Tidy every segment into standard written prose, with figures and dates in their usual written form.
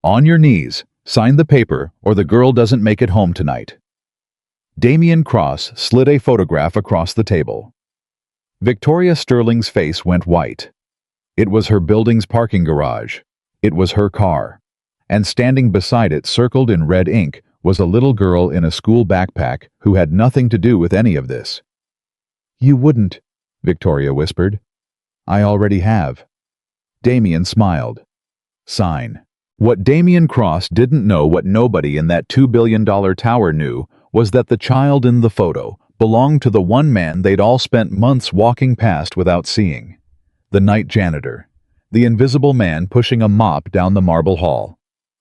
On your knees, sign the paper or the girl doesn't make it home tonight. Damian Cross slid a photograph across the table. Victoria Sterling's face went white. It was her building's parking garage. It was her car. And standing beside it, circled in red ink, was a little girl in a school backpack who had nothing to do with any of this. "You wouldn't," Victoria whispered. "I already have." Damian smiled. Sign. What Damian Cross didn't know, what nobody in that $2 billion tower knew, was that the child in the photo belonged to the one man they'd all spent months walking past without seeing. The night janitor. The invisible man pushing a mop down the marble hall.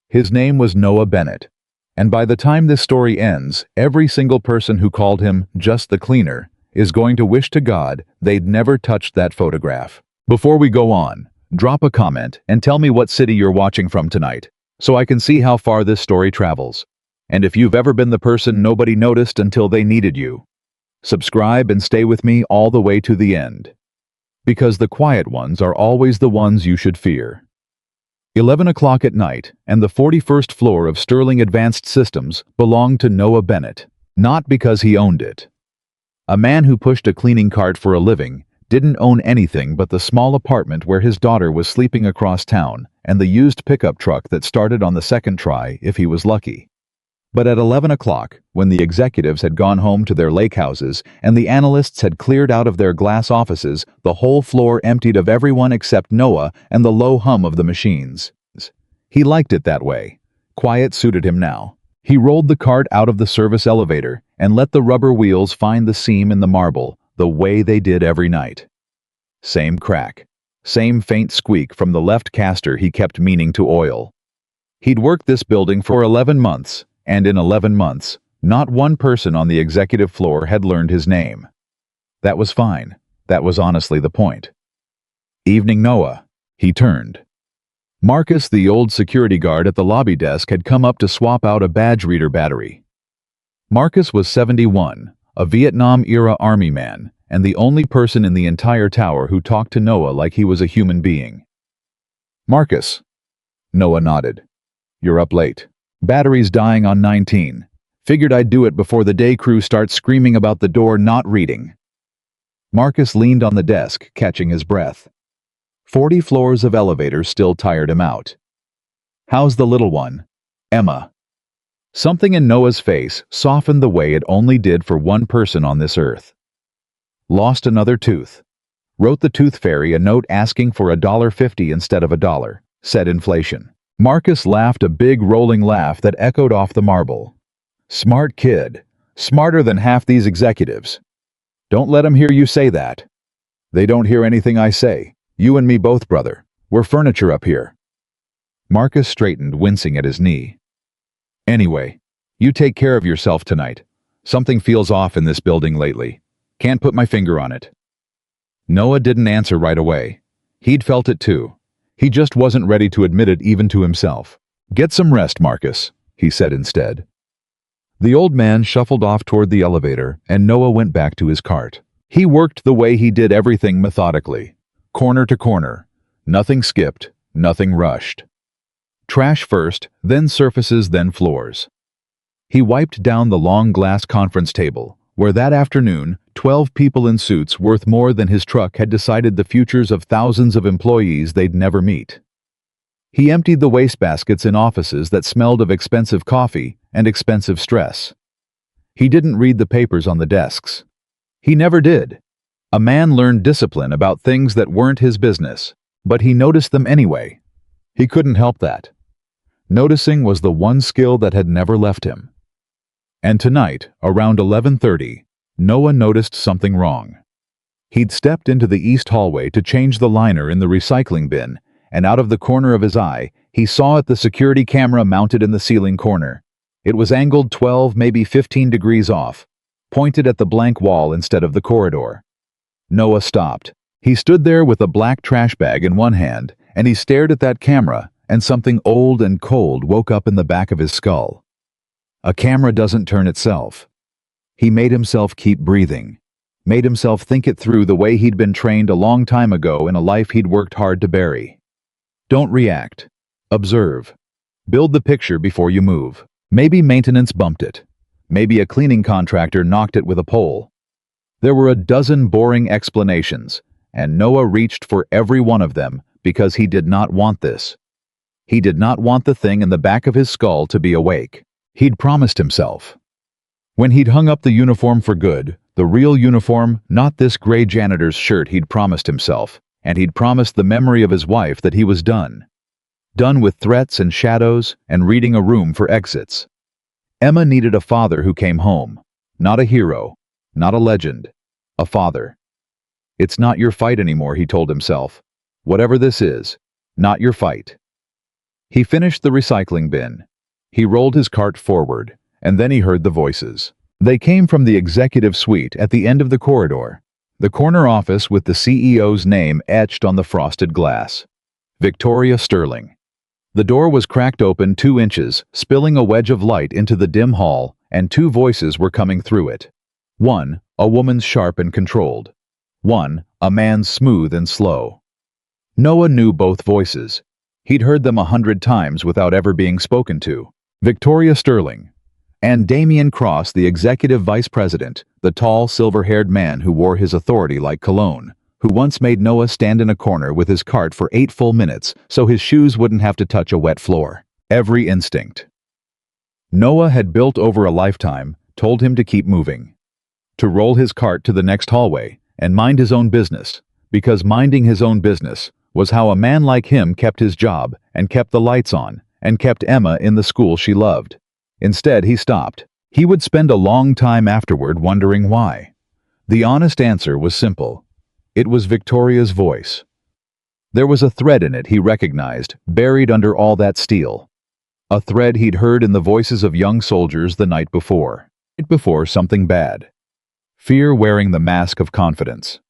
His name was Noah Bennett. And by the time this story ends, every single person who called him just the cleaner is going to wish to God they'd never touched that photograph. Before we go on, drop a comment and tell me what city you're watching from tonight, so I can see how far this story travels. And if you've ever been the person nobody noticed until they needed you. Subscribe and stay with me all the way to the end. Because the quiet ones are always the ones you should fear. 11 o'clock at night, and the 41st floor of Sterling Advanced Systems belonged to Noah Bennett, not because he owned it. A man who pushed a cleaning cart for a living didn't own anything but the small apartment where his daughter was sleeping across town and the used pickup truck that started on the second try if he was lucky. But at 11 o'clock, when the executives had gone home to their lake houses and the analysts had cleared out of their glass offices, the whole floor emptied of everyone except Noah and the low hum of the machines. He liked it that way. Quiet suited him now. He rolled the cart out of the service elevator and let the rubber wheels find the seam in the marble, the way they did every night. Same crack. Same faint squeak from the left caster he kept meaning to oil. He'd worked this building for 11 months. And in 11 months, not one person on the executive floor had learned his name. That was fine. That was honestly the point. "Evening, Noah." He turned. Marcus, the old security guard at the lobby desk, had come up to swap out a badge reader battery. Marcus was 71, a Vietnam-era army man, and the only person in the entire tower who talked to Noah like he was a human being. "Marcus." Noah nodded. "You're up late. Battery's dying on 19. Figured I'd do it before the day crew starts screaming about the door not reading." Marcus leaned on the desk, catching his breath. 40 floors of elevators still tired him out. "How's the little one? Emma?" Something in Noah's face softened the way it only did for one person on this earth. "Lost another tooth. Wrote the tooth fairy a note asking for $1.50 instead of $1, said inflation." Marcus laughed a big rolling laugh that echoed off the marble. "Smart kid. Smarter than half these executives. Don't let 'em hear you say that." "They don't hear anything I say. You and me both, brother. We're furniture up here." Marcus straightened, wincing at his knee. "Anyway, you take care of yourself tonight. Something feels off in this building lately. Can't put my finger on it." Noah didn't answer right away. He'd felt it too. He just wasn't ready to admit it even to himself. "Get some rest, Marcus," he said instead. The old man shuffled off toward the elevator, and Noah went back to his cart. He worked the way he did everything methodically. Corner to corner. Nothing skipped, nothing rushed. Trash first, then surfaces, then floors. He wiped down the long glass conference table, where that afternoon 12 people in suits worth more than his truck had decided the futures of thousands of employees they'd never meet. He emptied the wastebaskets in offices that smelled of expensive coffee and expensive stress. He didn't read the papers on the desks. He never did. A man learned discipline about things that weren't his business, but he noticed them anyway. He couldn't help that. Noticing was the one skill that had never left him. And tonight, around 11:30, Noah noticed something wrong. He'd stepped into the east hallway to change the liner in the recycling bin, and out of the corner of his eye, he saw the security camera mounted in the ceiling corner. It was angled 12, maybe 15 degrees off, pointed at the blank wall instead of the corridor. Noah stopped. He stood there with a black trash bag in one hand, and he stared at that camera, and something old and cold woke up in the back of his skull. A camera doesn't turn itself. He made himself keep breathing, made himself think it through the way he'd been trained a long time ago in a life he'd worked hard to bury. Don't react. Observe. Build the picture before you move. Maybe maintenance bumped it. Maybe a cleaning contractor knocked it with a pole. There were a dozen boring explanations, and Noah reached for every one of them because he did not want this. He did not want the thing in the back of his skull to be awake. He'd promised himself. When he'd hung up the uniform for good, the real uniform, not this gray janitor's shirt, he'd promised himself, and he'd promised the memory of his wife that he was done. Done with threats and shadows and reading a room for exits. Emma needed a father who came home. Not a hero, not a legend, a father. It's not your fight anymore, he told himself. Whatever this is, not your fight. He finished the recycling bin. He rolled his cart forward, and then he heard the voices. They came from the executive suite at the end of the corridor, the corner office with the CEO's name etched on the frosted glass. Victoria Sterling. The door was cracked open 2 inches, spilling a wedge of light into the dim hall, and 2 voices were coming through it. One, a woman's sharp and controlled. One, a man's smooth and slow. Noah knew both voices. He'd heard them 100 times without ever being spoken to. Victoria Sterling. And Damian Cross, the executive vice president, the tall, silver-haired man who wore his authority like cologne, who once made Noah stand in a corner with his cart for 8 full minutes so his shoes wouldn't have to touch a wet floor. Every instinct Noah had built over a lifetime told him to keep moving. To roll his cart to the next hallway and mind his own business, because minding his own business was how a man like him kept his job and kept the lights on and kept Emma in the school she loved. Instead, he stopped. He would spend a long time afterward wondering why. The honest answer was simple. It was Victoria's voice. There was a thread in it he recognized, buried under all that steel. A thread he'd heard in the voices of young soldiers the night before. Before something bad. Fear wearing the mask of confidence.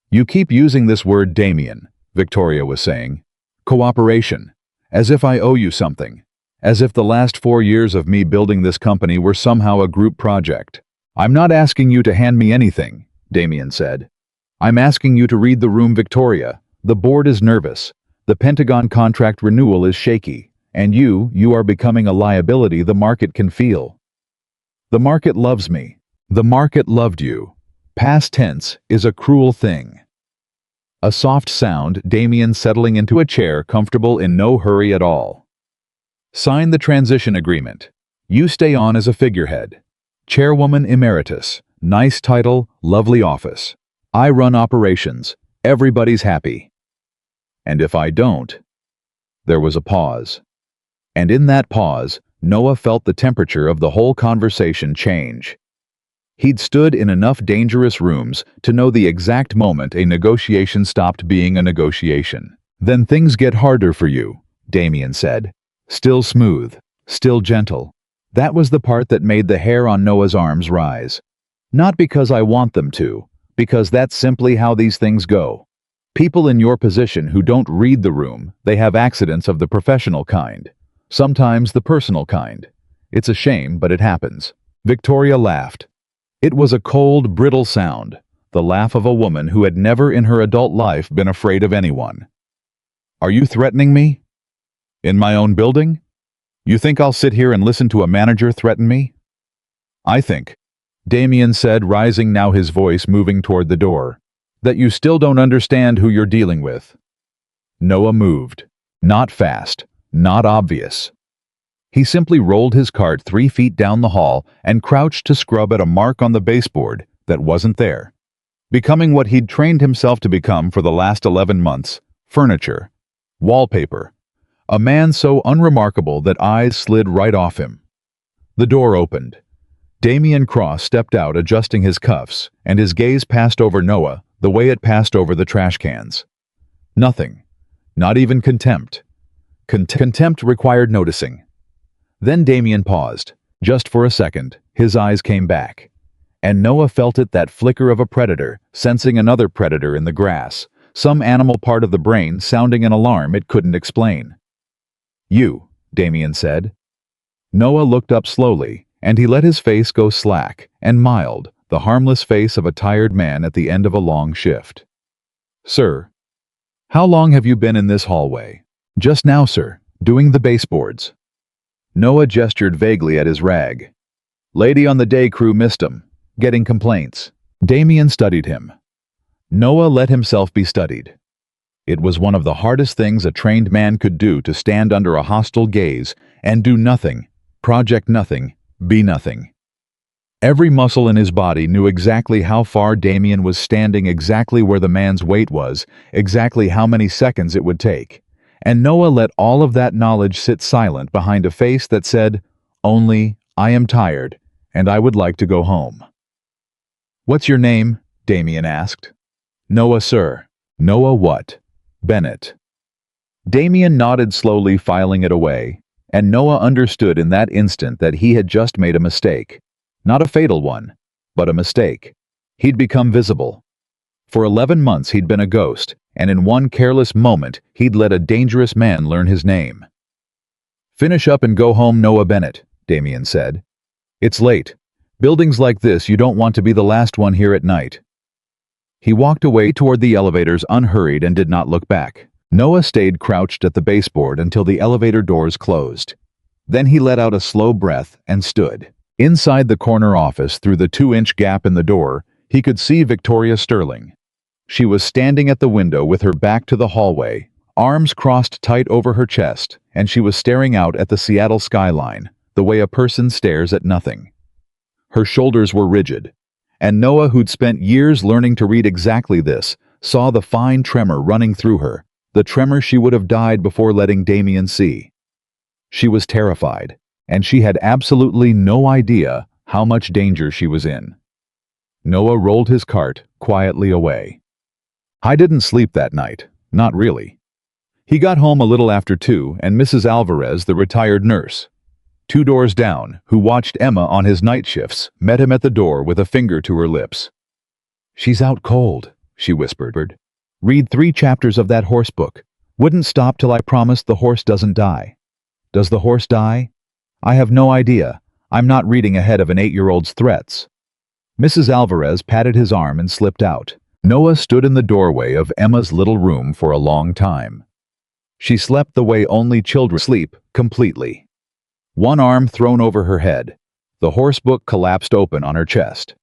You keep using this word, Damian, Victoria was saying. Cooperation. As if I owe you something. As if the last 4 years of me building this company were somehow a group project. I'm not asking you to hand me anything, Damian said. I'm asking you to read the room, Victoria. The board is nervous. The Pentagon contract renewal is shaky. And you are becoming a liability the market can feel. The market loves me. The market loved you. Past tense is a cruel thing. A soft sound, Damian settling into a chair, comfortable, in no hurry at all. Sign the transition agreement. You stay on as a figurehead. Chairwoman Emeritus. Nice title, lovely office. I run operations. Everybody's happy. And if I don't? There was a pause. And in that pause, Noah felt the temperature of the whole conversation change. He'd stood in enough dangerous rooms to know the exact moment a negotiation stopped being a negotiation. Then things get harder for you, Damian said. Still smooth, still gentle. That was the part that made the hair on Noah's arms rise. Not because I want them to, because that's simply how these things go. People in your position who don't read the room, they have accidents of the professional kind. Sometimes the personal kind. It's a shame, but it happens. Victoria laughed. It was a cold, brittle sound, the laugh of a woman who had never in her adult life been afraid of anyone. Are you threatening me? In my own building? You think I'll sit here and listen to a manager threaten me? I think, Damian said, rising now, his voice moving toward the door, that you still don't understand who you're dealing with. Noah moved. Not fast, not obvious. He simply rolled his cart 3 feet down the hall and crouched to scrub at a mark on the baseboard that wasn't there. Becoming what he'd trained himself to become for the last 11 months, furniture, wallpaper, a man so unremarkable that eyes slid right off him. The door opened. Damian Cross stepped out, adjusting his cuffs, and his gaze passed over Noah the way it passed over the trash cans. Nothing. Not even contempt. Contempt required noticing. Then Damian paused. Just for a second, his eyes came back. And Noah felt it, that flicker of a predator, sensing another predator in the grass, some animal part of the brain sounding an alarm it couldn't explain. You, Damian said. Noah looked up slowly, and he let his face go slack and mild, the harmless face of a tired man at the end of a long shift. Sir. How long have you been in this hallway? Just now, sir, Doing the baseboards. Noah gestured vaguely at his rag. Lady on the day crew missed him. Getting complaints. Damien studied him. Noah let himself be studied. It was one of the hardest things a trained man could do, to stand under a hostile gaze and do nothing, project nothing, be nothing. Every muscle in his body knew exactly how far Damien was standing, exactly where the man's weight was, exactly how many seconds it would take. And Noah let all of that knowledge sit silent behind a face that said, "Only, I am tired, and I would like to go home." "What's your name?" Damien asked. "Noah, sir." "Noah what?" "Bennett." Damien nodded slowly, filing it away, and Noah understood in that instant that he had just made a mistake. Not a fatal one, but a mistake. He'd become visible. For 11 months he'd been a ghost, and in one careless moment he'd let a dangerous man learn his name. "Finish up and go home, Noah Bennett," Damien said. "It's late. Buildings like this, you don't want to be the last one here at night." He walked away toward the elevators unhurried and did not look back. Noah stayed crouched at the baseboard until the elevator doors closed. Then he let out a slow breath and stood. Inside the corner office, through the 2-inch gap in the door, he could see Victoria Sterling. She was standing at the window with her back to the hallway, arms crossed tight over her chest, and she was staring out at the Seattle skyline, the way a person stares at nothing. Her shoulders were rigid, and Noah, who'd spent years learning to read exactly this, saw the fine tremor running through her, the tremor she would have died before letting Damien see. She was terrified, and she had absolutely no idea how much danger she was in. Noah rolled his cart quietly away. "I didn't sleep that night, not really." He got home a little after 2, and Mrs. Alvarez, the retired nurse, 2 doors down, who watched Emma on his night shifts, met him at the door with a finger to her lips. "She's out cold," she whispered. "Read 3 chapters of that horse book. Wouldn't stop till I promised the horse doesn't die." "Does the horse die?" "I have no idea. I'm not reading ahead of an 8-year-old's threats." Mrs. Alvarez patted his arm and slipped out. Noah stood in the doorway of Emma's little room for a long time. She slept the way only children sleep, completely. One arm thrown over her head. The horse book collapsed open on her chest.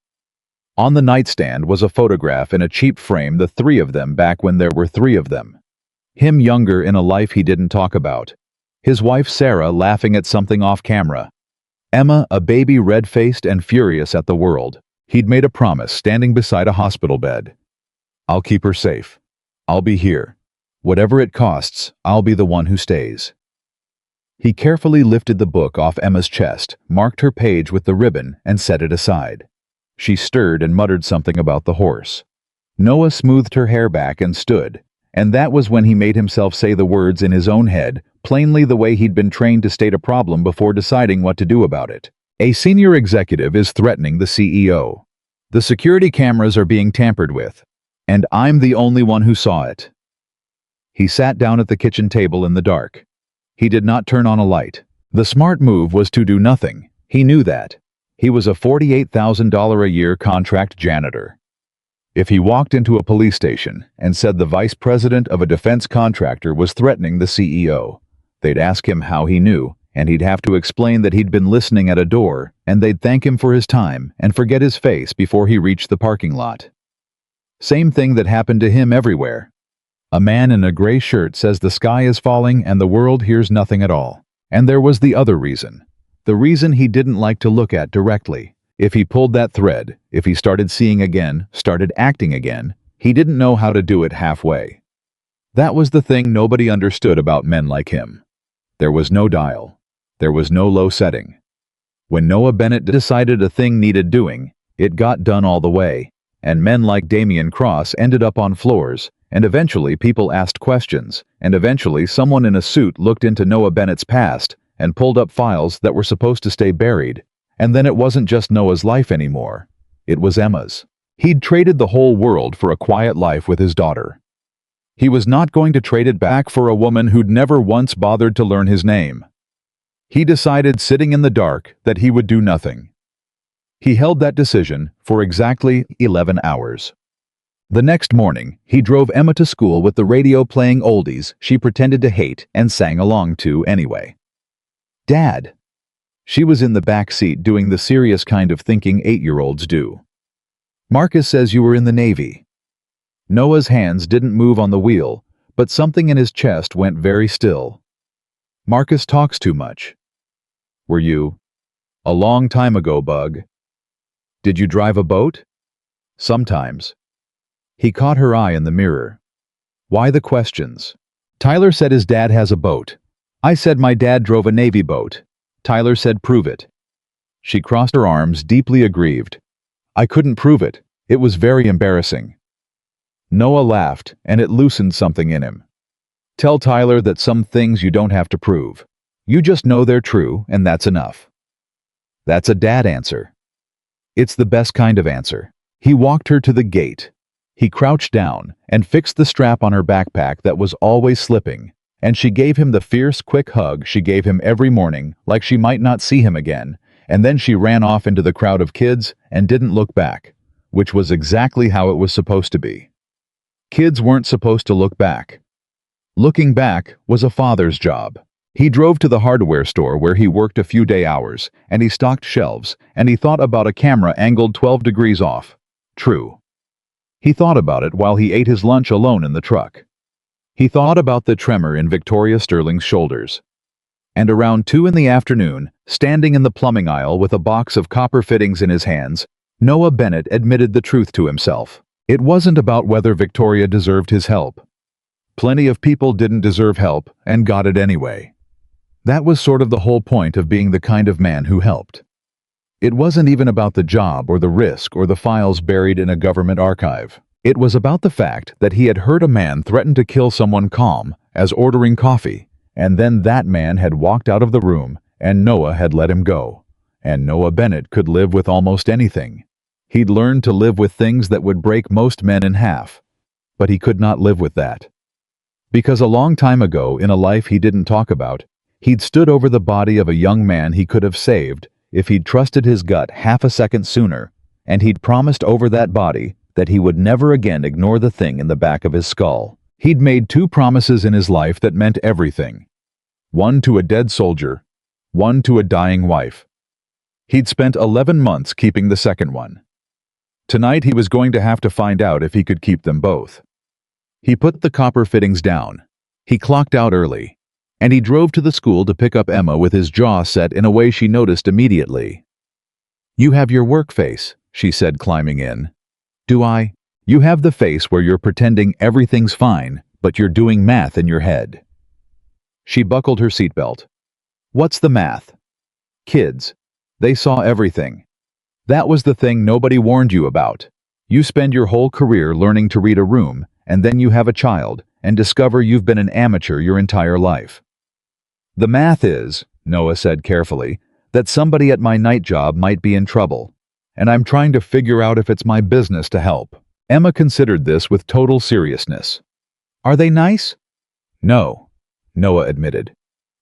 On the nightstand was a photograph in a cheap frame, the 3 of them back when there were 3 of them. Him younger in a life he didn't talk about. His wife Sarah laughing at something off camera. Emma, a baby, red-faced and furious at the world. He'd made a promise, standing beside a hospital bed. "I'll keep her safe. I'll be here. Whatever it costs, I'll be the one who stays." He carefully lifted the book off Emma's chest, marked her page with the ribbon, and set it aside. She stirred and muttered something about the horse. Noah smoothed her hair back and stood, and that was when he made himself say the words in his own head, plainly the way he'd been trained to state a problem before deciding what to do about it. "A senior executive is threatening the CEO. The security cameras are being tampered with, and I'm the only one who saw it." He sat down at the kitchen table in the dark. He did not turn on a light. The smart move was to do nothing. He knew that. He was a $48,000 a year contract janitor. If he walked into a police station and said the vice president of a defense contractor was threatening the CEO, they'd ask him how he knew, and he'd have to explain that he'd been listening at a door, and they'd thank him for his time and forget his face before he reached the parking lot. Same thing that happened to him everywhere. A man in a gray shirt says the sky is falling and the world hears nothing at all. And there was the other reason. The reason he didn't like to look at directly. If he pulled that thread, if he started seeing again, started acting again, he didn't know how to do it halfway. That was the thing nobody understood about men like him. There was no dial. There was no low setting. When Noah Bennett decided a thing needed doing, it got done all the way, and men like Damien Cross ended up on floors, and eventually people asked questions, and eventually someone in a suit looked into Noah Bennett's past and pulled up files that were supposed to stay buried, and then it wasn't just Noah's life anymore. It was Emma's. He'd traded the whole world for a quiet life with his daughter. He was not going to trade it back for a woman who'd never once bothered to learn his name. He decided, sitting in the dark, that he would do nothing. He held that decision for exactly 11 hours. The next morning, he drove Emma to school with the radio playing oldies she pretended to hate and sang along to anyway. "Dad." She was in the back seat doing the serious kind of thinking 8-year-olds do. "Marcus says you were in the Navy." Noah's hands didn't move on the wheel, but something in his chest went very still. "Marcus talks too much." "Were you?" "A long time ago, Bug." "Did you drive a boat?" "Sometimes." He caught her eye in the mirror. "Why the questions?" "Tyler said his dad has a boat." "I said my dad drove a Navy boat." Tyler said prove it. She crossed her arms, deeply aggrieved. "I couldn't prove it. It was very embarrassing." Noah laughed, and it loosened something in him. "Tell Tyler that some things you don't have to prove. You just know they're true, and that's enough." That's a dad answer. It's the best kind of answer. He walked her to the gate. He crouched down and fixed the strap on her backpack that was always slipping, and she gave him the fierce, quick hug she gave him every morning, like she might not see him again, and then she ran off into the crowd of kids and didn't look back, which was exactly how it was supposed to be. Kids weren't supposed to look back. Looking back was a father's job. He drove to the hardware store where he worked a few day hours, and he stocked shelves, and he thought about a camera angled 12 degrees off. True. He thought about it while he ate his lunch alone in the truck. He thought about the tremor in Victoria Sterling's shoulders. And around 2 in the afternoon, standing in the plumbing aisle with a box of copper fittings in his hands, Noah Bennett admitted the truth to himself. It wasn't about whether Victoria deserved his help. Plenty of people didn't deserve help and got it anyway. That was sort of the whole point of being the kind of man who helped. It wasn't even about the job or the risk or the files buried in a government archive. It was about the fact that he had heard a man threaten to kill someone calm as ordering coffee, and then that man had walked out of the room and Noah had let him go. And Noah Bennett could live with almost anything. He'd learned to live with things that would break most men in half. But he could not live with that. Because a long time ago, in a life he didn't talk about, he'd stood over the body of a young man he could have saved if he'd trusted his gut half a second sooner, and he'd promised over that body that he would never again ignore the thing in the back of his skull. He'd made 2 promises in his life that meant everything. One to a dead soldier, one to a dying wife. He'd spent 11 months keeping the second one. Tonight he was going to have to find out if he could keep them both. He put the copper fittings down. He clocked out early. And he drove to the school to pick up Emma with his jaw set in a way she noticed immediately. "You have your work face," she said, climbing in. "Do I?" "You have the face where you're pretending everything's fine, but you're doing math in your head." She buckled her seatbelt. "What's the math?" "Kids. They saw everything. That was the thing nobody warned you about. You spend your whole career learning to read a room, and then you have a child, and discover you've been an amateur your entire life. The math is," Noah said carefully, "that somebody at my night job might be in trouble, and I'm trying to figure out if it's my business to help." Emma considered this with total seriousness. "Are they nice?" "No," Noah admitted.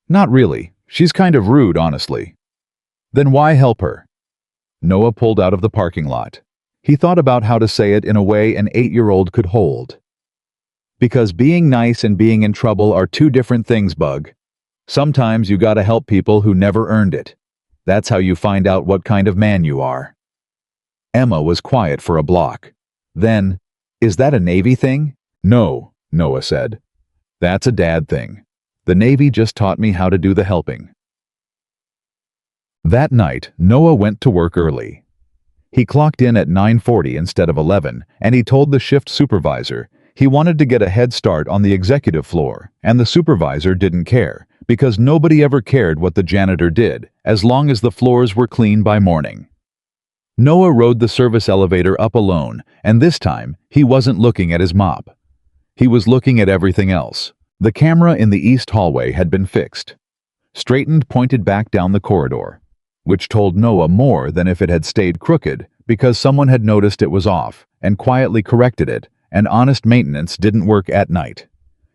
"Not really. She's kind of rude, honestly." "Then why help her?" Noah pulled out of the parking lot. He thought about how to say it in a way an 8-year-old could hold. "Because being nice and being in trouble are 2 different things, Bug. Sometimes you gotta help people who never earned it. That's how you find out what kind of man you are." Emma was quiet for a block. Then, "Is that a Navy thing?" "No," Noah said. "That's a dad thing. The Navy just taught me how to do the helping." That night, Noah went to work early. He clocked in at 9:40 instead of 11, and he told the shift supervisor he wanted to get a head start on the executive floor, and the supervisor didn't care, because nobody ever cared what the janitor did, as long as the floors were clean by morning. Noah rode the service elevator up alone, and this time, he wasn't looking at his mop. He was looking at everything else. The camera in the east hallway had been fixed. Straightened, pointed back down the corridor, which told Noah more than if it had stayed crooked, because someone had noticed it was off, and quietly corrected it, and honest maintenance didn't work at night.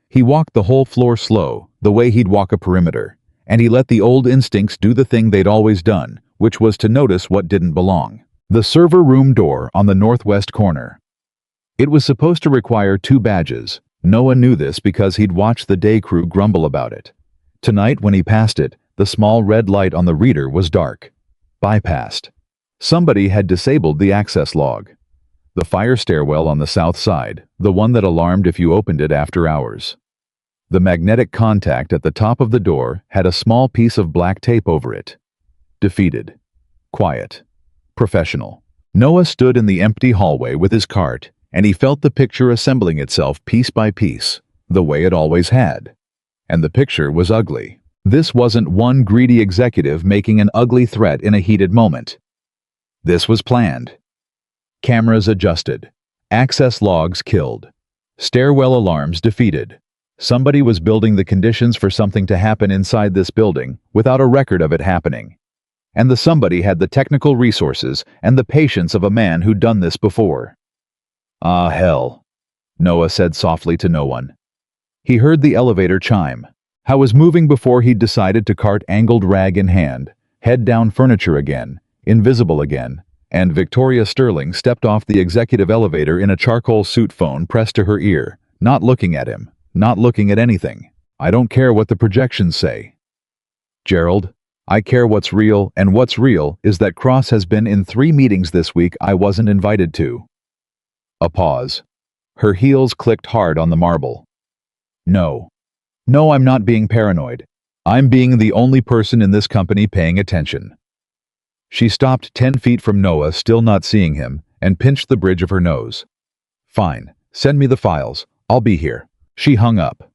He walked the whole floor slow, the way he'd walk a perimeter, and he let the old instincts do the thing they'd always done, which was to notice what didn't belong. The server room door on the northwest corner. It was supposed to require 2 badges. Noah knew this because he'd watched the day crew grumble about it. Tonight, when he passed it, the small red light on the reader was dark. Bypassed. Somebody had disabled the access log. The fire stairwell on the south side, the one that alarmed if you opened it after hours. The magnetic contact at the top of the door had a small piece of black tape over it. Defeated. Quiet. Professional. Noah stood in the empty hallway with his cart, and he felt the picture assembling itself piece by piece, the way it always had. And the picture was ugly. This wasn't one greedy executive making an ugly threat in a heated moment. This was planned. Cameras adjusted. Access logs killed. Stairwell alarms defeated. Somebody was building the conditions for something to happen inside this building without a record of it happening. And the somebody had the technical resources and the patience of a man who'd done this before. Ah, hell, Noah said softly to no one. He heard the elevator chime. How was moving before he'd decided to cart angled rag in hand, head down furniture again, invisible again, and Victoria Sterling stepped off the executive elevator in a charcoal suit phone pressed to her ear, not looking at him, not looking at anything. I don't care what the projections say. Gerald, I care what's real, and what's real is that Cross has been in 3 meetings this week I wasn't invited to. A pause. Her heels clicked hard on the marble. No. No, I'm not being paranoid. I'm being the only person in this company paying attention. She stopped 10 feet from Noah, still not seeing him, and pinched the bridge of her nose. Fine, send me the files. I'll be here. She hung up.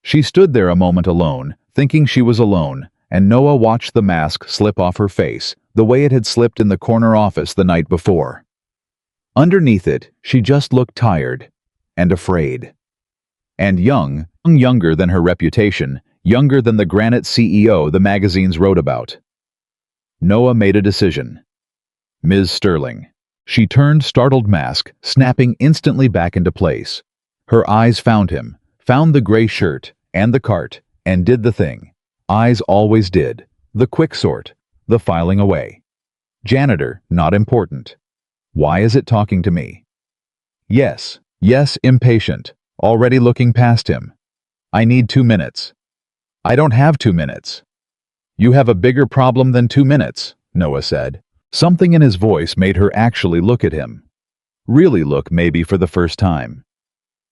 She stood there a moment alone, thinking she was alone, and Noah watched the mask slip off her face, the way it had slipped in the corner office the night before. Underneath it, she just looked tired and afraid. And younger than her reputation, younger than the granite CEO the magazines wrote about. Noah made a decision. Ms. Sterling. She turned startled mask, snapping instantly back into place. Her eyes found him, found the gray shirt and the cart, and did the thing. Eyes always did. The quick sort. The filing away. Janitor, not important. Why is it talking to me? Yes, impatient. Already looking past him. I need 2 minutes. I don't have 2 minutes. You have a bigger problem than 2 minutes, Noah said. Something in his voice made her actually look at him. Really look, maybe for the first time.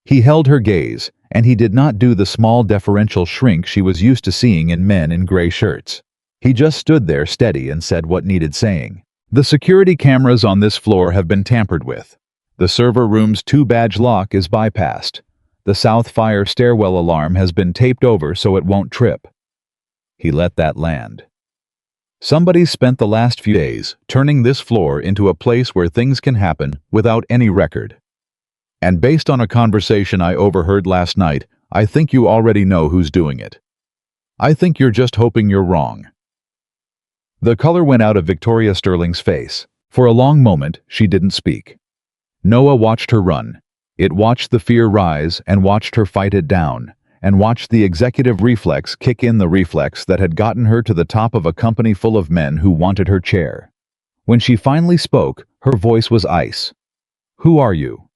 He held her gaze, and he did not do the small deferential shrink she was used to seeing in men in gray shirts. He just stood there steady and said what needed saying. The security cameras on this floor have been tampered with. The server room's 2-badge lock is bypassed. The south fire stairwell alarm has been taped over so it won't trip. He let that land. Somebody spent the last few days turning this floor into a place where things can happen without any record. And based on a conversation I overheard last night, I think you already know who's doing it. I think you're just hoping you're wrong. The color went out of Victoria Sterling's face. For a long moment, she didn't speak. Noah watched her run. It watched the fear rise and watched her fight it down, and watched the executive reflex kick in, the reflex that had gotten her to the top of a company full of men who wanted her chair. When she finally spoke, her voice was ice. Who are you?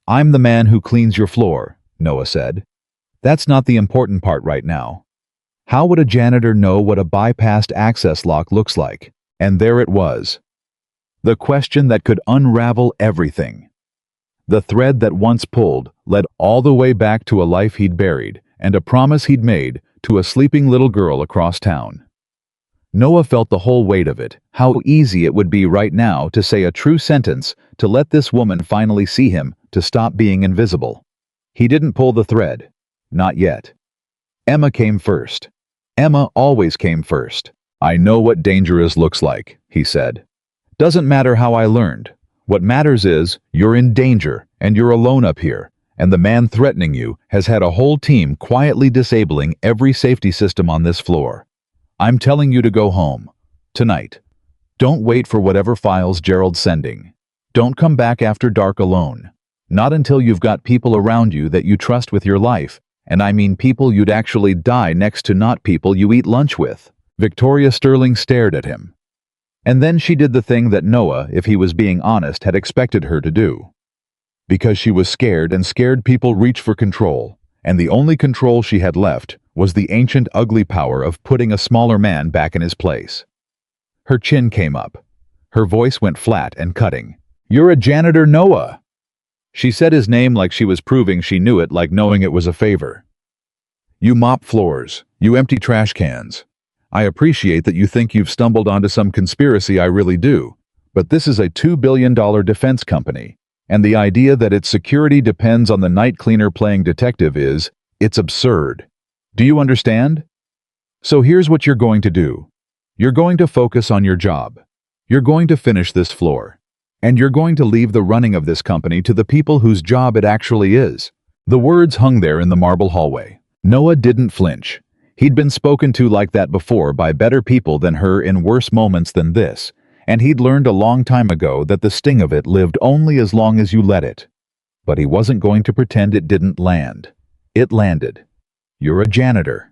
I'm the man who cleans your floor, Noah said. That's not the important part right now. How would a janitor know what a bypassed access lock looks like? And there it was. The question that could unravel everything. The thread that once pulled led all the way back to a life he'd buried and a promise he'd made to a sleeping little girl across town. Noah felt the whole weight of it, how easy it would be right now to say a true sentence, to let this woman finally see him, to stop being invisible. He didn't pull the thread. Not yet. Emma came first. Emma always came first. I know what dangerous looks like, he said. Doesn't matter how I learned. What matters is, you're in danger, and you're alone up here, and the man threatening you has had a whole team quietly disabling every safety system on this floor. I'm telling you to go home. Tonight. Don't wait for whatever files Gerald's sending. Don't come back after dark alone. Not until you've got people around you that you trust with your life, and I mean people you'd actually die next to, not people you eat lunch with. Victoria Sterling stared at him. And then she did the thing that Noah, if he was being honest, had expected her to do. Because she was scared, and scared people reach for control, and the only control she had left was the ancient ugly power of putting a smaller man back in his place. Her chin came up. Her voice went flat and cutting. "You're a janitor, Noah." She said his name like she was proving she knew it, like knowing it was a favor. "You mop floors. You empty trash cans. I appreciate that you think you've stumbled onto some conspiracy, I really do. But this is a $2 billion defense company, and the idea that its security depends on the night cleaner playing detective it's absurd. Do you understand? So here's what you're going to do. You're going to focus on your job. You're going to finish this floor. And you're going to leave the running of this company to the people whose job it actually is." The words hung there in the marble hallway. Noah didn't flinch. He'd been spoken to like that before by better people than her in worse moments than this, and he'd learned a long time ago that the sting of it lived only as long as you let it. But he wasn't going to pretend it didn't land. It landed. "You're a janitor."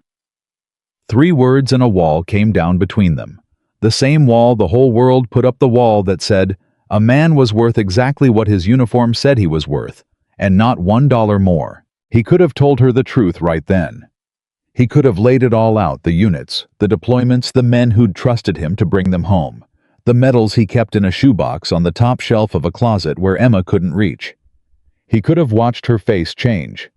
3 words and a wall came down between them. The same wall the whole world put up, the wall that said a man was worth exactly what his uniform said he was worth, and not $1 more. He could have told her the truth right then. He could have laid it all out, the units, the deployments, the men who'd trusted him to bring them home, the medals he kept in a shoebox on the top shelf of a closet where Emma couldn't reach. He could have watched her face change.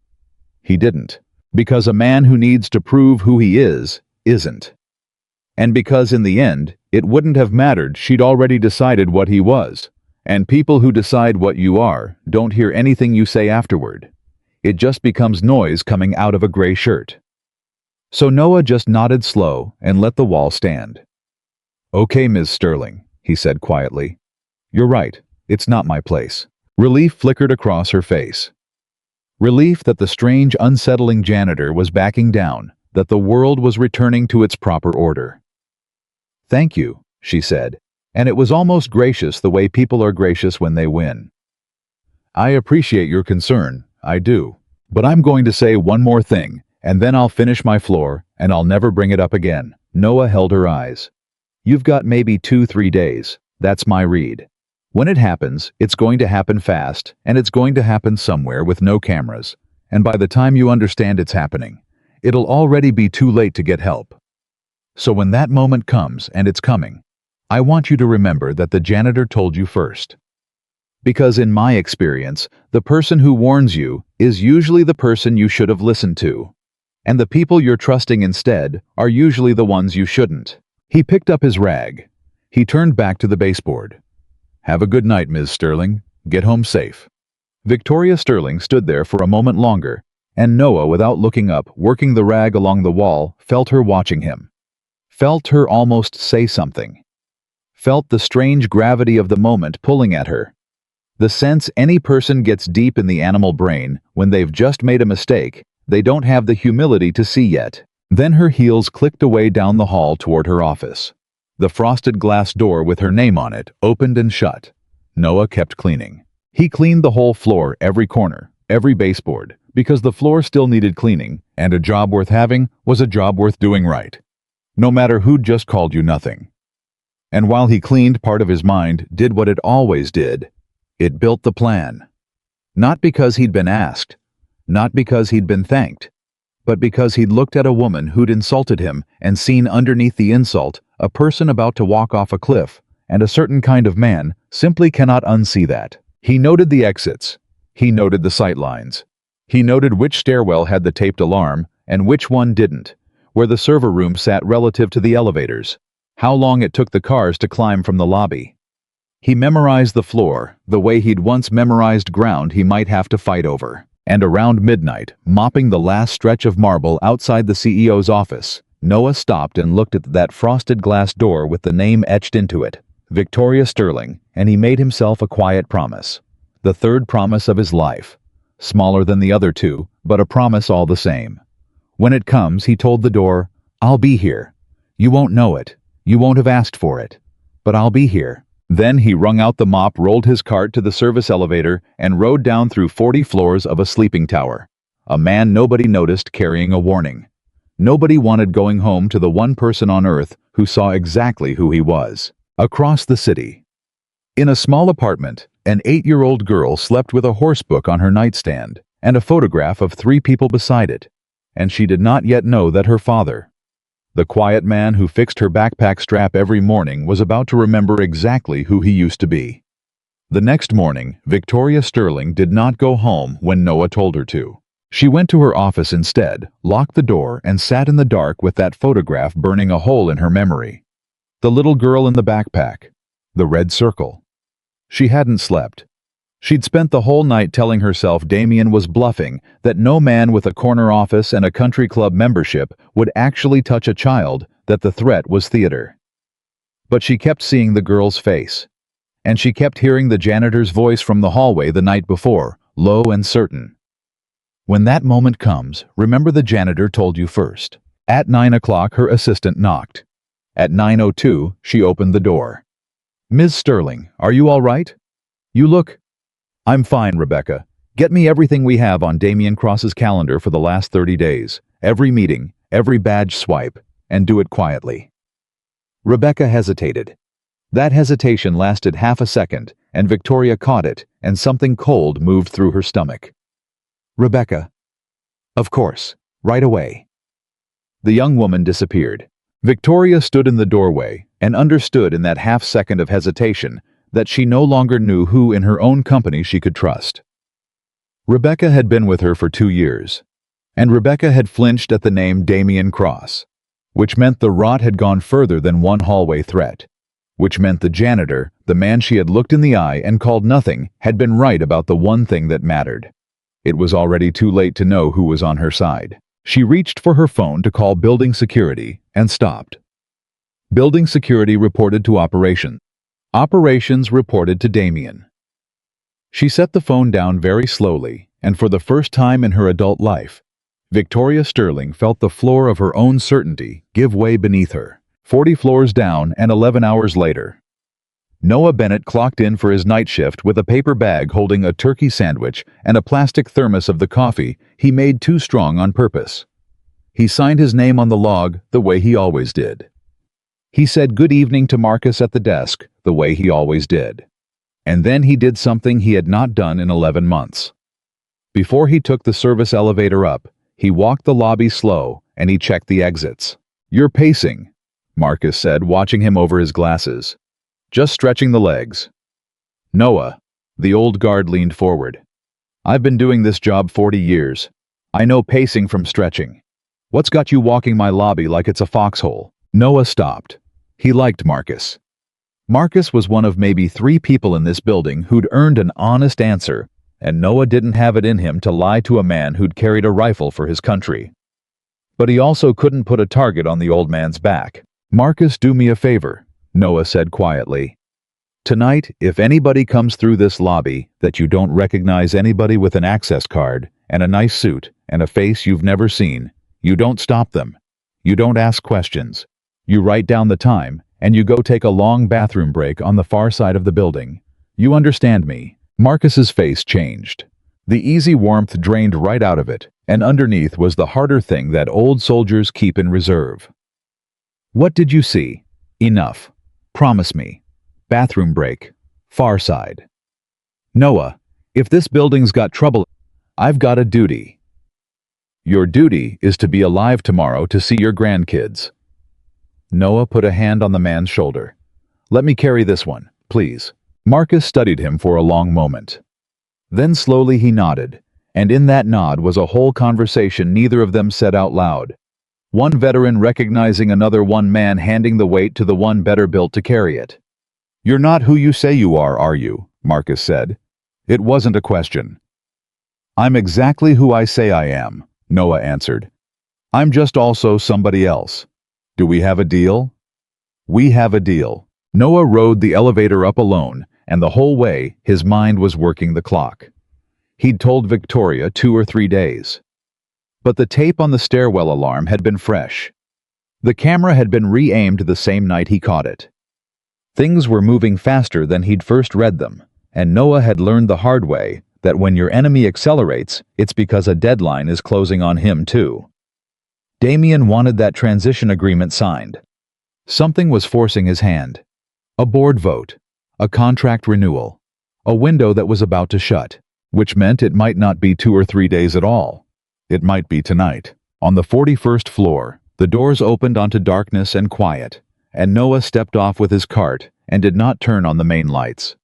He didn't, because a man who needs to prove who he isn't. And because in the end, it wouldn't have mattered, she'd already decided what he was. And people who decide what you are don't hear anything you say afterward. It just becomes noise coming out of a gray shirt. So Noah just nodded slow and let the wall stand. "Okay, Ms. Sterling," he said quietly. "You're right, it's not my place." Relief flickered across her face. Relief that the strange, unsettling janitor was backing down, that the world was returning to its proper order. "Thank you," she said, and it was almost gracious, the way people are gracious when they win. "I appreciate your concern, I do. But I'm going to say one more thing, and then I'll finish my floor, and I'll never bring it up again." Noah held her eyes. "You've got maybe 2-3 days. That's my read. When it happens, it's going to happen fast, and it's going to happen somewhere with no cameras. And by the time you understand it's happening, it'll already be too late to get help. So when that moment comes, and it's coming, I want you to remember that the janitor told you first. Because in my experience, the person who warns you is usually the person you should have listened to. And the people you're trusting instead are usually the ones you shouldn't." He picked up his rag. He turned back to the baseboard. "Have a good night, Ms. Sterling. Get home safe." Victoria Sterling stood there for a moment longer, and Noah, without looking up, working the rag along the wall, felt her watching him. Felt her almost say something. Felt the strange gravity of the moment pulling at her. The sense any person gets deep in the animal brain when they've just made a mistake they don't have the humility to see yet. Then her heels clicked away down the hall toward her office. The frosted glass door with her name on it opened and shut. Noah kept cleaning. He cleaned the whole floor, every corner, every baseboard, because the floor still needed cleaning, and a job worth having was a job worth doing right. No matter who'd just called you nothing. And while he cleaned, part of his mind did what it always did. It built the plan. Not because he'd been asked, not because he'd been thanked, but because he'd looked at a woman who'd insulted him and seen underneath the insult a person about to walk off a cliff, and a certain kind of man simply cannot unsee that. He noted the exits. He noted the sight lines. He noted which stairwell had the taped alarm and which one didn't, where the server room sat relative to the elevators, how long it took the cars to climb from the lobby. He memorized the floor the way he'd once memorized ground he might have to fight over. And around midnight, mopping the last stretch of marble outside the CEO's office, Noah stopped and looked at that frosted glass door with the name etched into it, Victoria Sterling, and he made himself a quiet promise. The third promise of his life. Smaller than the other 2, but a promise all the same. When it comes, he told the door, "I'll be here. You won't know it. You won't have asked for it. But I'll be here." Then he wrung out the mop, rolled his cart to the service elevator, and rode down through 40 floors of a sleeping tower. A man nobody noticed carrying a warning. Nobody wanted going home to the one person on earth who saw exactly who he was. Across the city. In a small apartment, an 8-year-old girl slept with a horse book on her nightstand and a photograph of 3 people beside it, and she did not yet know that her father, the quiet man who fixed her backpack strap every morning, was about to remember exactly who he used to be. The next morning, Victoria Sterling did not go home when Noah told her to. She went to her office instead, locked the door, and sat in the dark with that photograph burning a hole in her memory. The little girl in the backpack. The red circle. She hadn't slept. She'd spent the whole night telling herself Damien was bluffing, that no man with a corner office and a country club membership would actually touch a child, that the threat was theater. But she kept seeing the girl's face. And she kept hearing the janitor's voice from the hallway the night before, low and certain. When that moment comes, remember the janitor told you first. At 9 o'clock, her assistant knocked. At 9:02, she opened the door. "Ms. Sterling, are you all right? You look—" "I'm fine, Rebecca. Get me everything we have on Damien Cross's calendar for the last 30 days. Every meeting, every badge swipe, and do it quietly." Rebecca hesitated. That hesitation lasted half a second, and Victoria caught it, and something cold moved through her stomach. "Rebecca." "Of course, right away." The young woman disappeared. Victoria stood in the doorway and understood in that half-second of hesitation that she no longer knew who in her own company she could trust. Rebecca had been with her for 2 years, and Rebecca had flinched at the name Damien Cross, which meant the rot had gone further than one hallway threat, which meant the janitor, the man she had looked in the eye and called nothing, had been right about the one thing that mattered. It was already too late to know who was on her side. She reached for her phone to call building security and stopped. Building security reported to operations. Operations reported to Damien. She set the phone down very slowly, and for the first time in her adult life, Victoria Sterling felt the floor of her own certainty give way beneath her. 40 floors down and 11 hours later. Noah Bennett clocked in for his night shift with a paper bag holding a turkey sandwich and a plastic thermos of the coffee he made too strong on purpose. He signed his name on the log the way he always did. He said good evening to Marcus at the desk the way he always did. And then he did something he had not done in 11 months. Before he took the service elevator up, he walked the lobby slow and he checked the exits. "You're pacing," Marcus said, watching him over his glasses. "Just stretching the legs." "Noah," the old guard leaned forward. "I've been doing this job 40 years. I know pacing from stretching. What's got you walking my lobby like it's a foxhole?" Noah stopped. He liked Marcus. Marcus was one of maybe 3 people in this building who'd earned an honest answer, and Noah didn't have it in him to lie to a man who'd carried a rifle for his country. But he also couldn't put a target on the old man's back. "Marcus, do me a favor," Noah said quietly. "Tonight, if anybody comes through this lobby that you don't recognize anybody with an access card and a nice suit and a face you've never seen, you don't stop them. You don't ask questions. You write down the time, and you go take a long bathroom break on the far side of the building. You understand me?" Marcus's face changed. The easy warmth drained right out of it, and underneath was the harder thing that old soldiers keep in reserve. "What did you see?" "Enough. Promise me." Bathroom break. Far side. "Noah, if this building's got trouble, I've got a duty." "Your duty is to be alive tomorrow to see your grandkids." Noah put a hand on the man's shoulder. "Let me carry this one, please." Marcus studied him for a long moment. Then slowly he nodded, and in that nod was a whole conversation neither of them said out loud. One veteran recognizing another, one man handing the weight to the one better built to carry it. "You're not who you say you are you?" Marcus said. It wasn't a question. "I'm exactly who I say I am," Noah answered. "I'm just also somebody else. Do we have a deal?" "We have a deal." Noah rode the elevator up alone, and the whole way his mind was working the clock. He'd told Victoria 2 or 3 days. But the tape on the stairwell alarm had been fresh. The camera had been re-aimed the same night he caught it. Things were moving faster than he'd first read them, and Noah had learned the hard way that when your enemy accelerates, it's because a deadline is closing on him too. Damien wanted that transition agreement signed. Something was forcing his hand. A board vote. A contract renewal. A window that was about to shut, which meant it might not be 2 or 3 days at all. It might be tonight. On the 41st floor, the doors opened onto darkness and quiet, and Noah stepped off with his cart and did not turn on the main lights.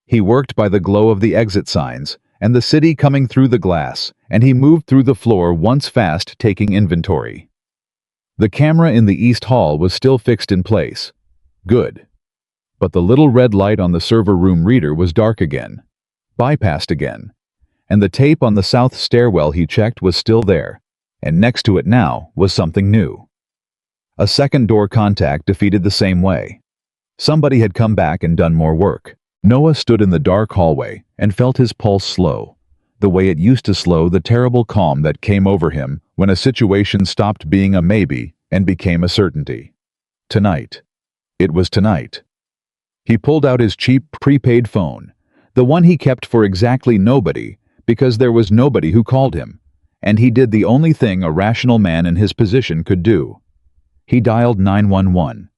He worked by the glow of the exit signs and the city coming through the glass, and he moved through the floor once fast, taking inventory. The camera in the East Hall was still fixed in place. Good. But the little red light on the server room reader was dark again, bypassed again, and the tape on the south stairwell he checked was still there, and next to it now was something new. A second door contact defeated the same way. Somebody had come back and done more work. Noah stood in the dark hallway and felt his pulse slow, the way it used to slow the terrible calm that came over him when a situation stopped being a maybe and became a certainty. Tonight. It was tonight. He pulled out his cheap prepaid phone, the one he kept for exactly nobody, because there was nobody who called him, and he did the only thing a rational man in his position could do. He dialed 911.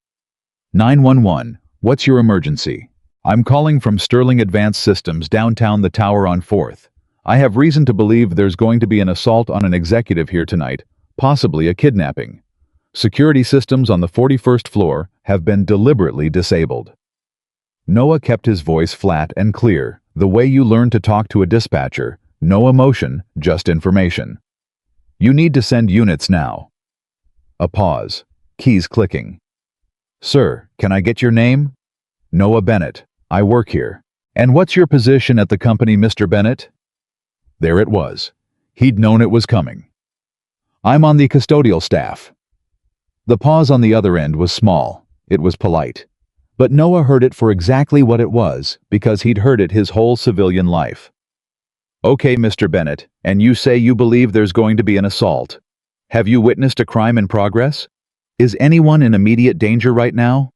911, what's your emergency? I'm calling from Sterling Advanced Systems downtown the tower on 4th. I have reason to believe there's going to be an assault on an executive here tonight, possibly a kidnapping. Security systems on the 41st floor have been deliberately disabled. Noah kept his voice flat and clear, the way you learn to talk to a dispatcher, no emotion, just information. You need to send units now. A pause, keys clicking. Sir, can I get your name? Noah Bennett. I work here. And what's your position at the company, Mr. Bennett? There it was. He'd known it was coming. I'm on the custodial staff. The pause on the other end was small. It was polite. But Noah heard it for exactly what it was, because he'd heard it his whole civilian life. Okay, Mr. Bennett, and you say you believe there's going to be an assault. Have you witnessed a crime in progress? Is anyone in immediate danger right now?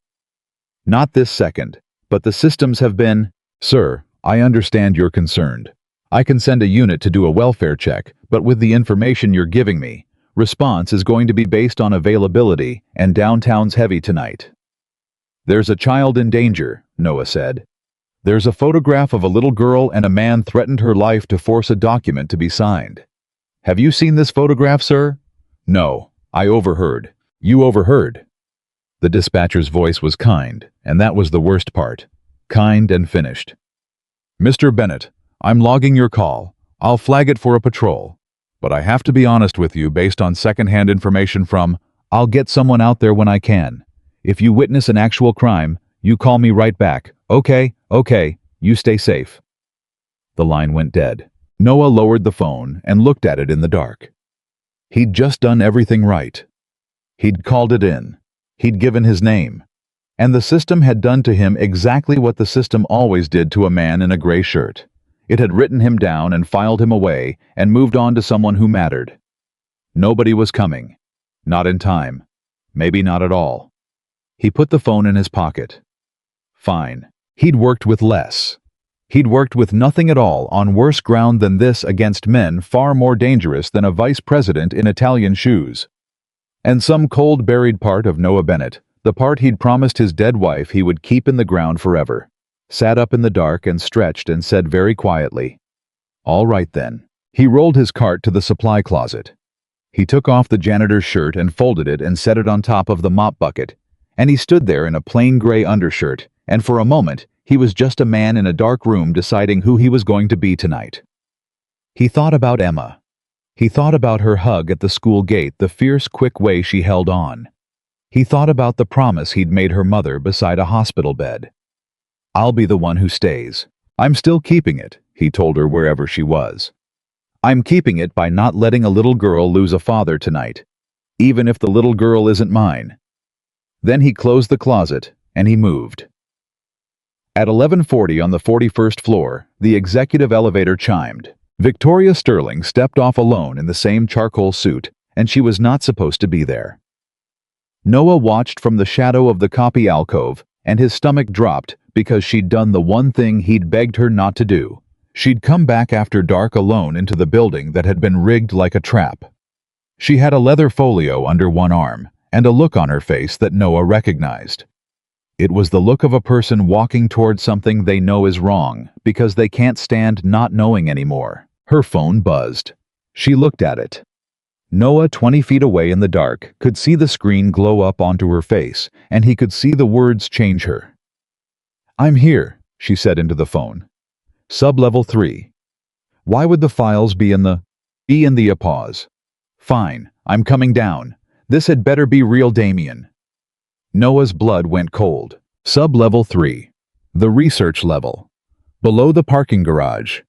Not this second, but the systems have been... Sir, I understand you're concerned. I can send a unit to do a welfare check, but with the information you're giving me, response is going to be based on availability, and downtown's heavy tonight. There's a child in danger, Noah said. There's a photograph of a little girl and a man threatened her life to force a document to be signed. Have you seen this photograph, sir? No, I overheard. You overheard. The dispatcher's voice was kind, and that was the worst part. Kind and finished. Mr. Bennett, I'm logging your call. I'll flag it for a patrol. But I have to be honest with you based on second-hand information from... I'll get someone out there when I can. If you witness an actual crime, you call me right back. Okay, you stay safe. The line went dead. Noah lowered the phone and looked at it in the dark. He'd just done everything right. He'd called it in. He'd given his name. And the system had done to him exactly what the system always did to a man in a gray shirt. It had written him down and filed him away and moved on to someone who mattered. Nobody was coming. Not in time. Maybe not at all. He put the phone in his pocket. Fine. He'd worked with less. He'd worked with nothing at all on worse ground than this against men far more dangerous than a vice president in Italian shoes. And some cold buried part of Noah Bennett, the part he'd promised his dead wife he would keep in the ground forever, sat up in the dark and stretched and said very quietly, "All right then." He rolled his cart to the supply closet. He took off the janitor's shirt and folded it and set it on top of the mop bucket, and he stood there in a plain gray undershirt, and for a moment he was just a man in a dark room deciding who he was going to be tonight. He thought about Emma. He thought about her hug at the school gate, the fierce, quick way she held on. He thought about the promise he'd made her mother beside a hospital bed. "I'll be the one who stays. I'm still keeping it," he told her wherever she was. "I'm keeping it by not letting a little girl lose a father tonight, even if the little girl isn't mine." Then he closed the closet, and he moved. At 11:40 on the 41st floor, the executive elevator chimed. Victoria Sterling stepped off alone in the same charcoal suit, and she was not supposed to be there. Noah watched from the shadow of the copy alcove, and his stomach dropped because she'd done the one thing he'd begged her not to do. She'd come back after dark alone into the building that had been rigged like a trap. She had a leather folio under one arm, and a look on her face that Noah recognized. It was the look of a person walking toward something they know is wrong because they can't stand not knowing anymore. Her phone buzzed. She looked at it. Noah, 20 feet away in the dark, could see the screen glow up onto her face, and he could see the words change her. "I'm here," she said into the phone. "Sub-level 3. Why would the files be in the pause? Fine, I'm coming down. This had better be real, Damien." Noah's blood went cold. Sub-level 3. The research level. Below the parking garage.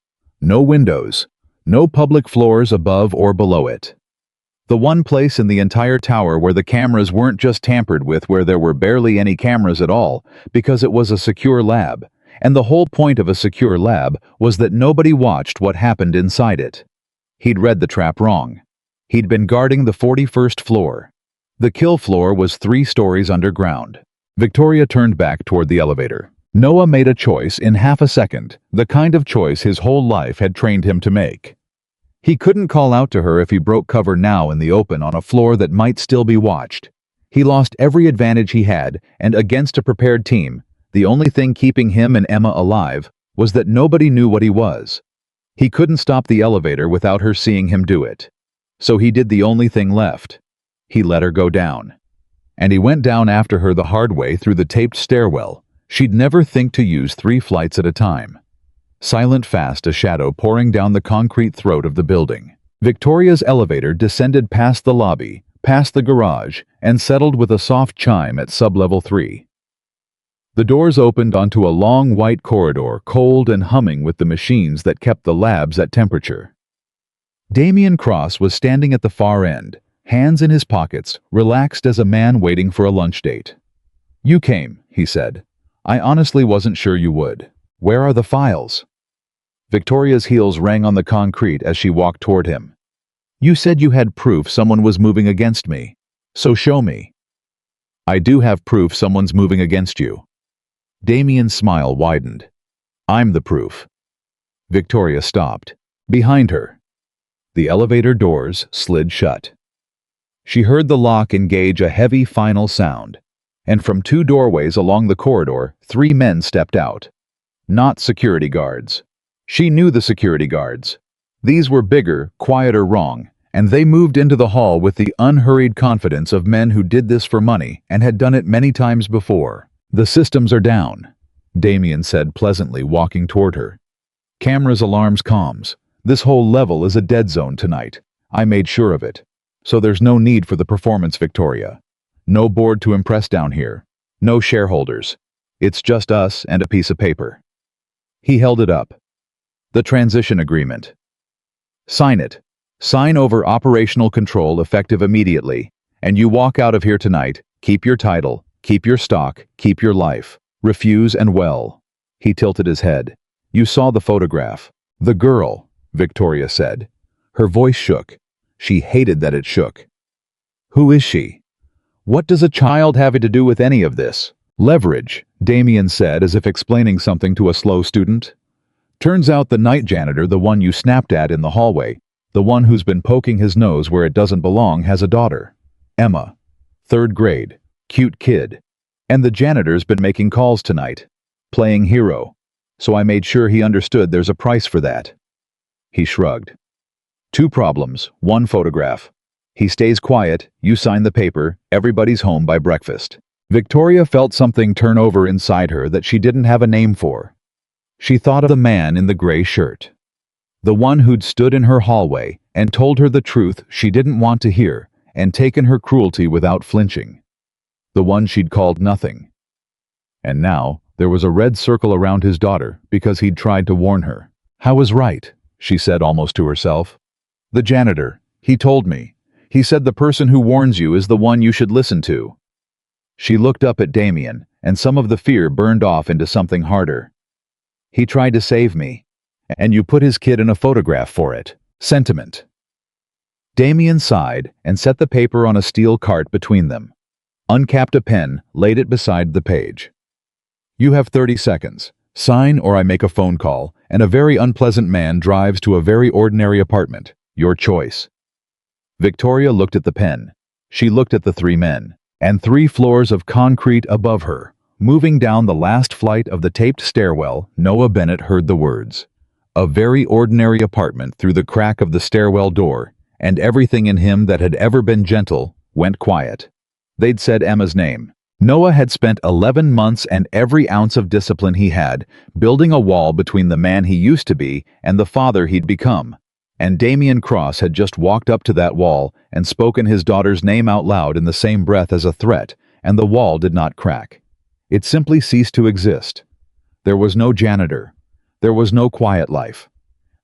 No windows. No public floors above or below it. The one place in the entire tower where the cameras weren't just tampered with, where there were barely any cameras at all, because it was a secure lab, and the whole point of a secure lab was that nobody watched what happened inside it. He'd read the trap wrong. He'd been guarding the 41st floor. The kill floor was 3 stories underground. Victoria turned back toward the elevator. Noah made a choice in half a second, the kind of choice his whole life had trained him to make. He couldn't call out to her if he broke cover now in the open on a floor that might still be watched. He lost every advantage he had, and against a prepared team, the only thing keeping him and Emma alive was that nobody knew what he was. He couldn't stop the elevator without her seeing him do it. So he did the only thing left. He let her go down. And he went down after her the hard way through the taped stairwell. She'd never think to use 3 flights at a time. Silent fast, a shadow pouring down the concrete throat of the building. Victoria's elevator descended past the lobby, past the garage, and settled with a soft chime at sub-level 3. The doors opened onto a long white corridor, cold and humming with the machines that kept the labs at temperature. Damien Cross was standing at the far end, hands in his pockets, relaxed as a man waiting for a lunch date. "You came," he said. "I honestly wasn't sure you would. Where are the files?" Victoria's heels rang on the concrete as she walked toward him. "You said you had proof someone was moving against me. So show me." "I do have proof someone's moving against you." Damien's smile widened. "I'm the proof." Victoria stopped. Behind her. The elevator doors slid shut. She heard the lock engage a heavy final sound, and from 2 doorways along the corridor, 3 men stepped out. Not security guards. She knew the security guards. These were bigger, quieter wrong, and they moved into the hall with the unhurried confidence of men who did this for money and had done it many times before. "The systems are down," Damien said pleasantly, walking toward her. "Cameras, alarms, comms. This whole level is a dead zone tonight. I made sure of it. So there's no need for the performance, Victoria. No board to impress down here. No shareholders. It's just us and a piece of paper." He held it up. "The transition agreement. Sign it. Sign over operational control effective immediately, and you walk out of here tonight. Keep your title, keep your stock, keep your life. Refuse and well." He tilted his head. "You saw the photograph. The girl," Victoria said. Her voice shook. She hated that it shook. "Who is she? What does a child have to do with any of this?" "Leverage," Damien said as if explaining something to a slow student. "Turns out the night janitor, the one you snapped at in the hallway, the one who's been poking his nose where it doesn't belong, has a daughter. Emma. 3rd grade. Cute kid. And the janitor's been making calls tonight. Playing hero. So I made sure he understood there's a price for that." He shrugged. 2 problems, 1 photograph. He stays quiet, you sign the paper, everybody's home by breakfast." Victoria felt something turn over inside her that she didn't have a name for. She thought of the man in the gray shirt. The one who'd stood in her hallway and told her the truth she didn't want to hear and taken her cruelty without flinching. The one she'd called nothing. And now, there was a red circle around his daughter because he'd tried to warn her. "I was right," she said almost to herself. "The janitor, he told me. He said the person who warns you is the one you should listen to." She looked up at Damien, and some of the fear burned off into something harder. "He tried to save me. And you put his kid in a photograph for it. Sentiment." Damien sighed and set the paper on a steel cart between them. Uncapped a pen, laid it beside the page. "You have 30 seconds. Sign or I make a phone call, and a very unpleasant man drives to a very ordinary apartment. Your choice." Victoria looked at the pen. She looked at the 3 men, and 3 floors of concrete above her, Moving down the last flight of the taped stairwell, Noah Bennett heard the words. A very ordinary apartment through the crack of the stairwell door, and everything in him that had ever been gentle went quiet. They'd said Emma's name. Noah had spent 11 months and every ounce of discipline he had, building a wall between the man he used to be and the father he'd become. And Damian Cross had just walked up to that wall and spoken his daughter's name out loud in the same breath as a threat, and the wall did not crack. It simply ceased to exist. There was no janitor. There was no quiet life.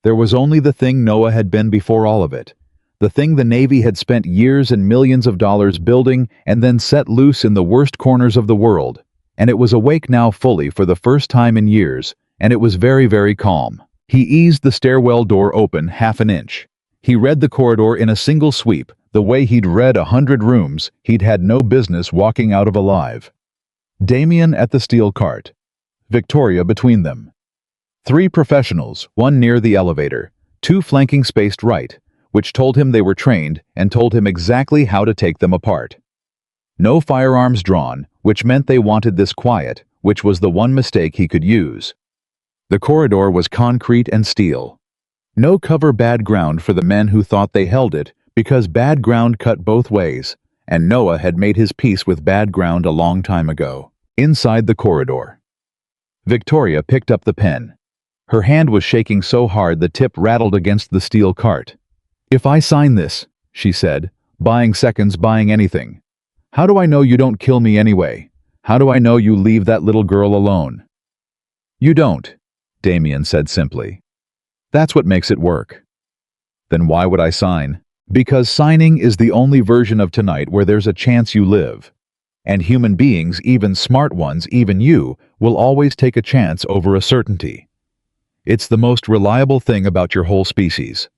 There was only the thing Noah had been before all of it. The thing the Navy had spent years and millions of dollars building and then set loose in the worst corners of the world. And it was awake now fully for the first time in years, and it was very, very calm. He eased the stairwell door open half an inch. He read the corridor in a single sweep, the way he'd read 100 rooms he'd had no business walking out of alive. Damian at the steel cart. Victoria between them. 3 professionals, one near the elevator, 2 flanking spaced right, which told him they were trained and told him exactly how to take them apart. No firearms drawn, which meant they wanted this quiet, which was the one mistake he could use. The corridor was concrete and steel. No cover bad ground for the men who thought they held it, because bad ground cut both ways, and Noah had made his peace with bad ground a long time ago. Inside the corridor. Victoria picked up the pen. Her hand was shaking so hard the tip rattled against the steel cart. "If I sign this," she said, "buying seconds, buying anything. How do I know you don't kill me anyway? How do I know you leave that little girl alone?" "You don't," Damian said simply. "That's what makes it work." "Then why would I sign?" "Because signing is the only version of tonight where there's a chance you live. And human beings, even smart ones, even you, will always take a chance over a certainty. It's the most reliable thing about your whole species."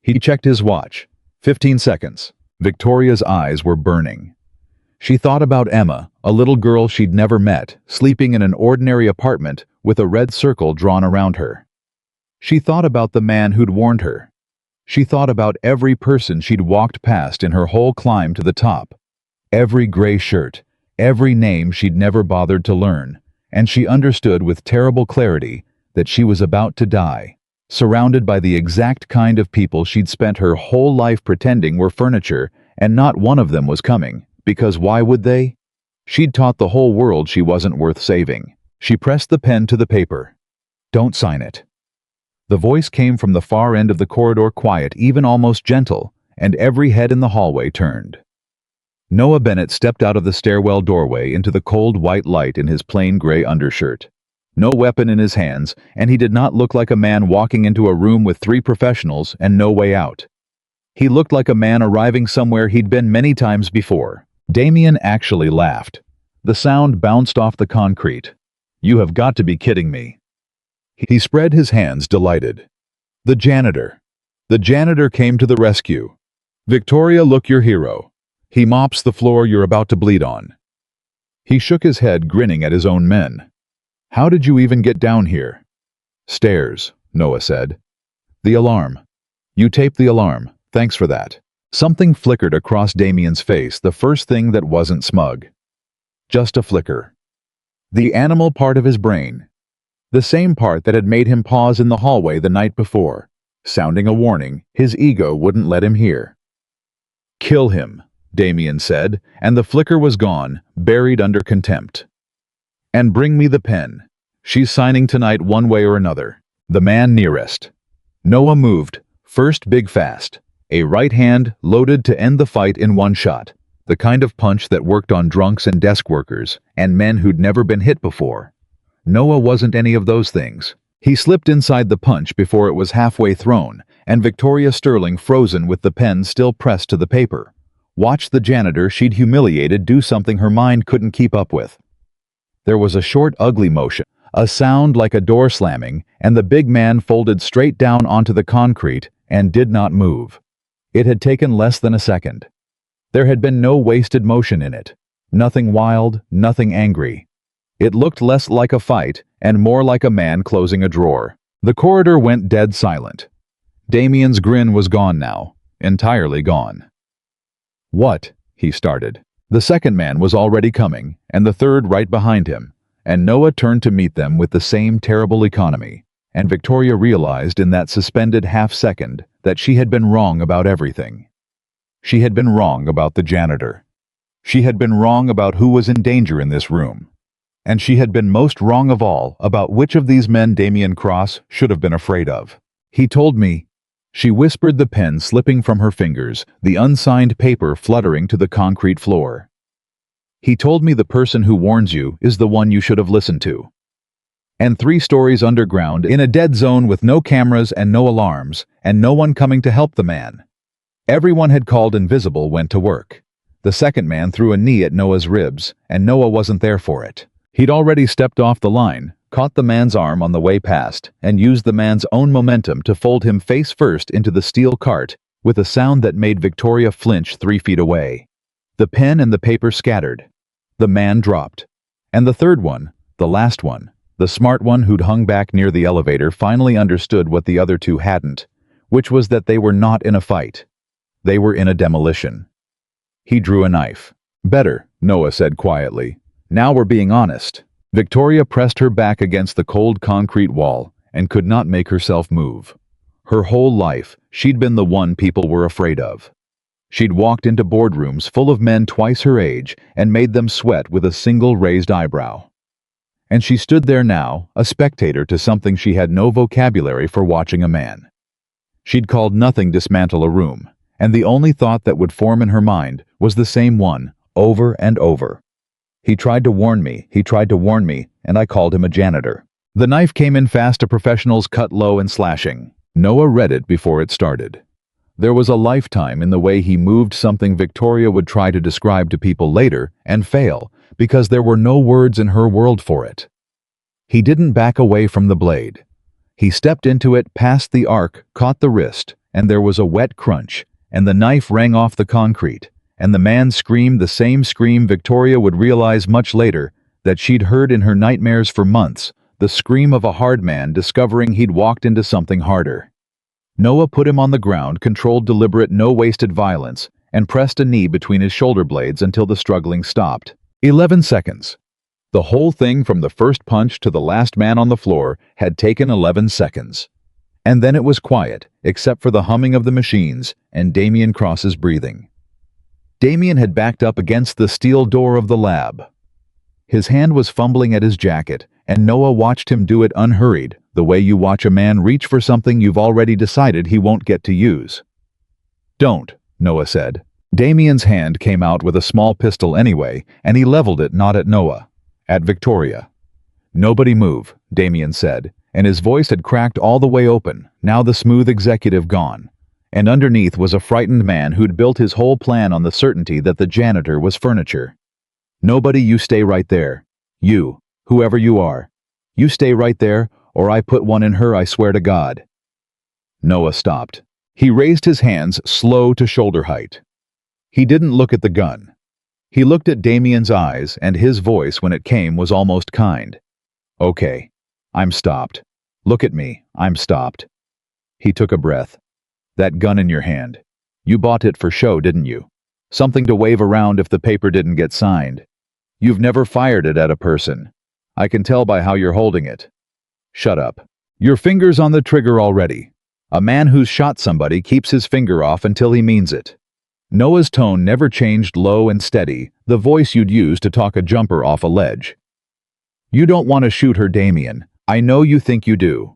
He checked his watch. 15 seconds. Victoria's eyes were burning. She thought about Emma, a little girl she'd never met, sleeping in an ordinary apartment with a red circle drawn around her. She thought about the man who'd warned her. She thought about every person she'd walked past in her whole climb to the top. Every gray shirt, every name she'd never bothered to learn, and she understood with terrible clarity that she was about to die, surrounded by the exact kind of people she'd spent her whole life pretending were furniture, and not one of them was coming, because why would they? She'd taught the whole world she wasn't worth saving. She pressed the pen to the paper. "Don't sign it." The voice came from the far end of the corridor, quiet, even almost gentle, and every head in the hallway turned. Noah Bennett stepped out of the stairwell doorway into the cold white light in his plain gray undershirt. No weapon in his hands, and he did not look like a man walking into a room with 3 professionals and no way out. He looked like a man arriving somewhere he'd been many times before. Damian actually laughed. The sound bounced off the concrete. "You have got to be kidding me." He spread his hands, delighted. "The janitor. The janitor came to the rescue. Victoria, look, your hero. He mops the floor you're about to bleed on." He shook his head, grinning at his own men. "How did you even get down here?" "Stairs," Noah said. "The alarm. You taped the alarm. Thanks for that." Something flickered across Damian's face, the first thing that wasn't smug. Just a flicker. The animal part of his brain. The same part that had made him pause in the hallway the night before, sounding a warning his ego wouldn't let him hear. "Kill him," Damian said, and the flicker was gone, buried under contempt. "And bring me the pen. She's signing tonight one way or another." The man nearest. Noah moved, first big fast. A right hand loaded to end the fight in one shot. The kind of punch that worked on drunks and desk workers, and men who'd never been hit before. Noah wasn't any of those things. He slipped inside the punch before it was halfway thrown, and Victoria Sterling, frozen with the pen still pressed to the paper, watched the janitor she'd humiliated do something her mind couldn't keep up with. There was a short, ugly motion, a sound like a door slamming, and the big man folded straight down onto the concrete and did not move. It had taken less than a second. There had been no wasted motion in it. Nothing wild, nothing angry. It looked less like a fight and more like a man closing a drawer. The corridor went dead silent. Damian's grin was gone now, entirely gone. "What?" he started. The second man was already coming, and the third right behind him, and Noah turned to meet them with the same terrible economy, and Victoria realized in that suspended half-second that she had been wrong about everything. She had been wrong about the janitor. She had been wrong about who was in danger in this room. And she had been most wrong of all about which of these men Damien Cross should have been afraid of. He told me. She whispered, the pen slipping from her fingers, the unsigned paper fluttering to the concrete floor. He told me the person who warns you is the one you should have listened to. And 3 stories underground in a dead zone with no cameras and no alarms, and no one coming to help the man. Everyone had called invisible went to work. The second man threw a knee at Noah's ribs, and Noah wasn't there for it. He'd already stepped off the line, caught the man's arm on the way past, and used the man's own momentum to fold him face first into the steel cart with a sound that made Victoria flinch 3 feet away. The pen and the paper scattered. The man dropped. And the third one, the last one, the smart one who'd hung back near the elevator, finally understood what the other 2 hadn't, which was that they were not in a fight. They were in a demolition. He drew a knife. Better, Noah said quietly. Now we're being honest. Victoria pressed her back against the cold concrete wall and could not make herself move. Her whole life, she'd been the one people were afraid of. She'd walked into boardrooms full of men twice her age and made them sweat with a single raised eyebrow. And she stood there now, a spectator to something she had no vocabulary for watching a man. She'd called nothing dismantle a room, and the only thought that would form in her mind was the same one, over and over. He tried to warn me, and I called him a janitor. The knife came in fast, a professional's cut low and slashing. Noah read it before it started. There was a lifetime in the way he moved, something Victoria would try to describe to people later and fail, because there were no words in her world for it. He didn't back away from the blade. He stepped into it, past the arc, caught the wrist, and there was a wet crunch, and the knife rang off the concrete. And the man screamed the same scream Victoria would realize much later that she'd heard in her nightmares for months, the scream of a hard man discovering he'd walked into something harder. Noah put him on the ground, controlled deliberate, no-wasted violence, and pressed a knee between his shoulder blades until the struggling stopped. 11 seconds. The whole thing from the first punch to the last man on the floor had taken 11 seconds. And then it was quiet, except for the humming of the machines and Damien Cross's breathing. Damien had backed up against the steel door of the lab. His hand was fumbling at his jacket, and Noah watched him do it unhurried, the way you watch a man reach for something you've already decided he won't get to use. "Don't," Noah said. Damien's hand came out with a small pistol anyway, and he leveled it not at Noah, at Victoria. "Nobody move," Damien said, and his voice had cracked all the way open, now the smooth executive gone. And underneath was a frightened man who'd built his whole plan on the certainty that the janitor was furniture. "Nobody, you stay right there. You, whoever you are. You stay right there, or I put one in her, I swear to God." Noah stopped. He raised his hands slow to shoulder height. He didn't look at the gun. He looked at Damien's eyes, and his voice when it came was almost kind. "Okay. I'm stopped. Look at me. I'm stopped." He took a breath. "That gun in your hand. You bought it for show, didn't you? Something to wave around if the paper didn't get signed. You've never fired it at a person. I can tell by how you're holding it. Shut up. Your finger's on the trigger already. A man who's shot somebody keeps his finger off until he means it." Noah's tone never changed, low and steady, the voice you'd use to talk a jumper off a ledge. "You don't want to shoot her, Damien. I know you think you do.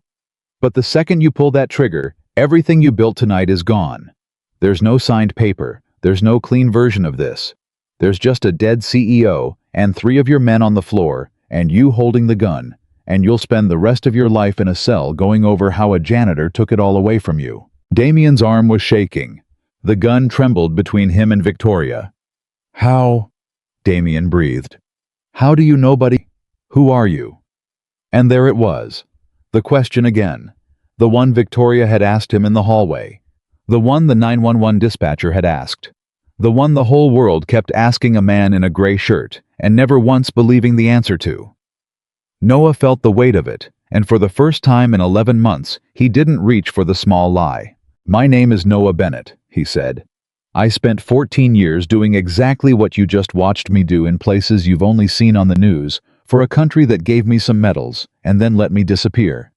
But the second you pull that trigger, everything you built tonight is gone. There's no signed paper. There's no clean version of this. There's just a dead CEO and 3 of your men on the floor and you holding the gun, and you'll spend the rest of your life in a cell going over how a janitor took it all away from you." Damien's arm was shaking. The gun trembled between him and Victoria. "How?" Damien breathed. "How do you nobody? Who are you?" And there it was. The question again. The one Victoria had asked him in the hallway. The one the 911 dispatcher had asked. The one the whole world kept asking a man in a gray shirt, and never once believing the answer to. Noah felt the weight of it, and for the first time in 11 months, he didn't reach for the small lie. "My name is Noah Bennett," he said. I spent 14 years doing exactly what you just watched me do in places you've only seen on the news, for a country that gave me some medals and then let me disappear.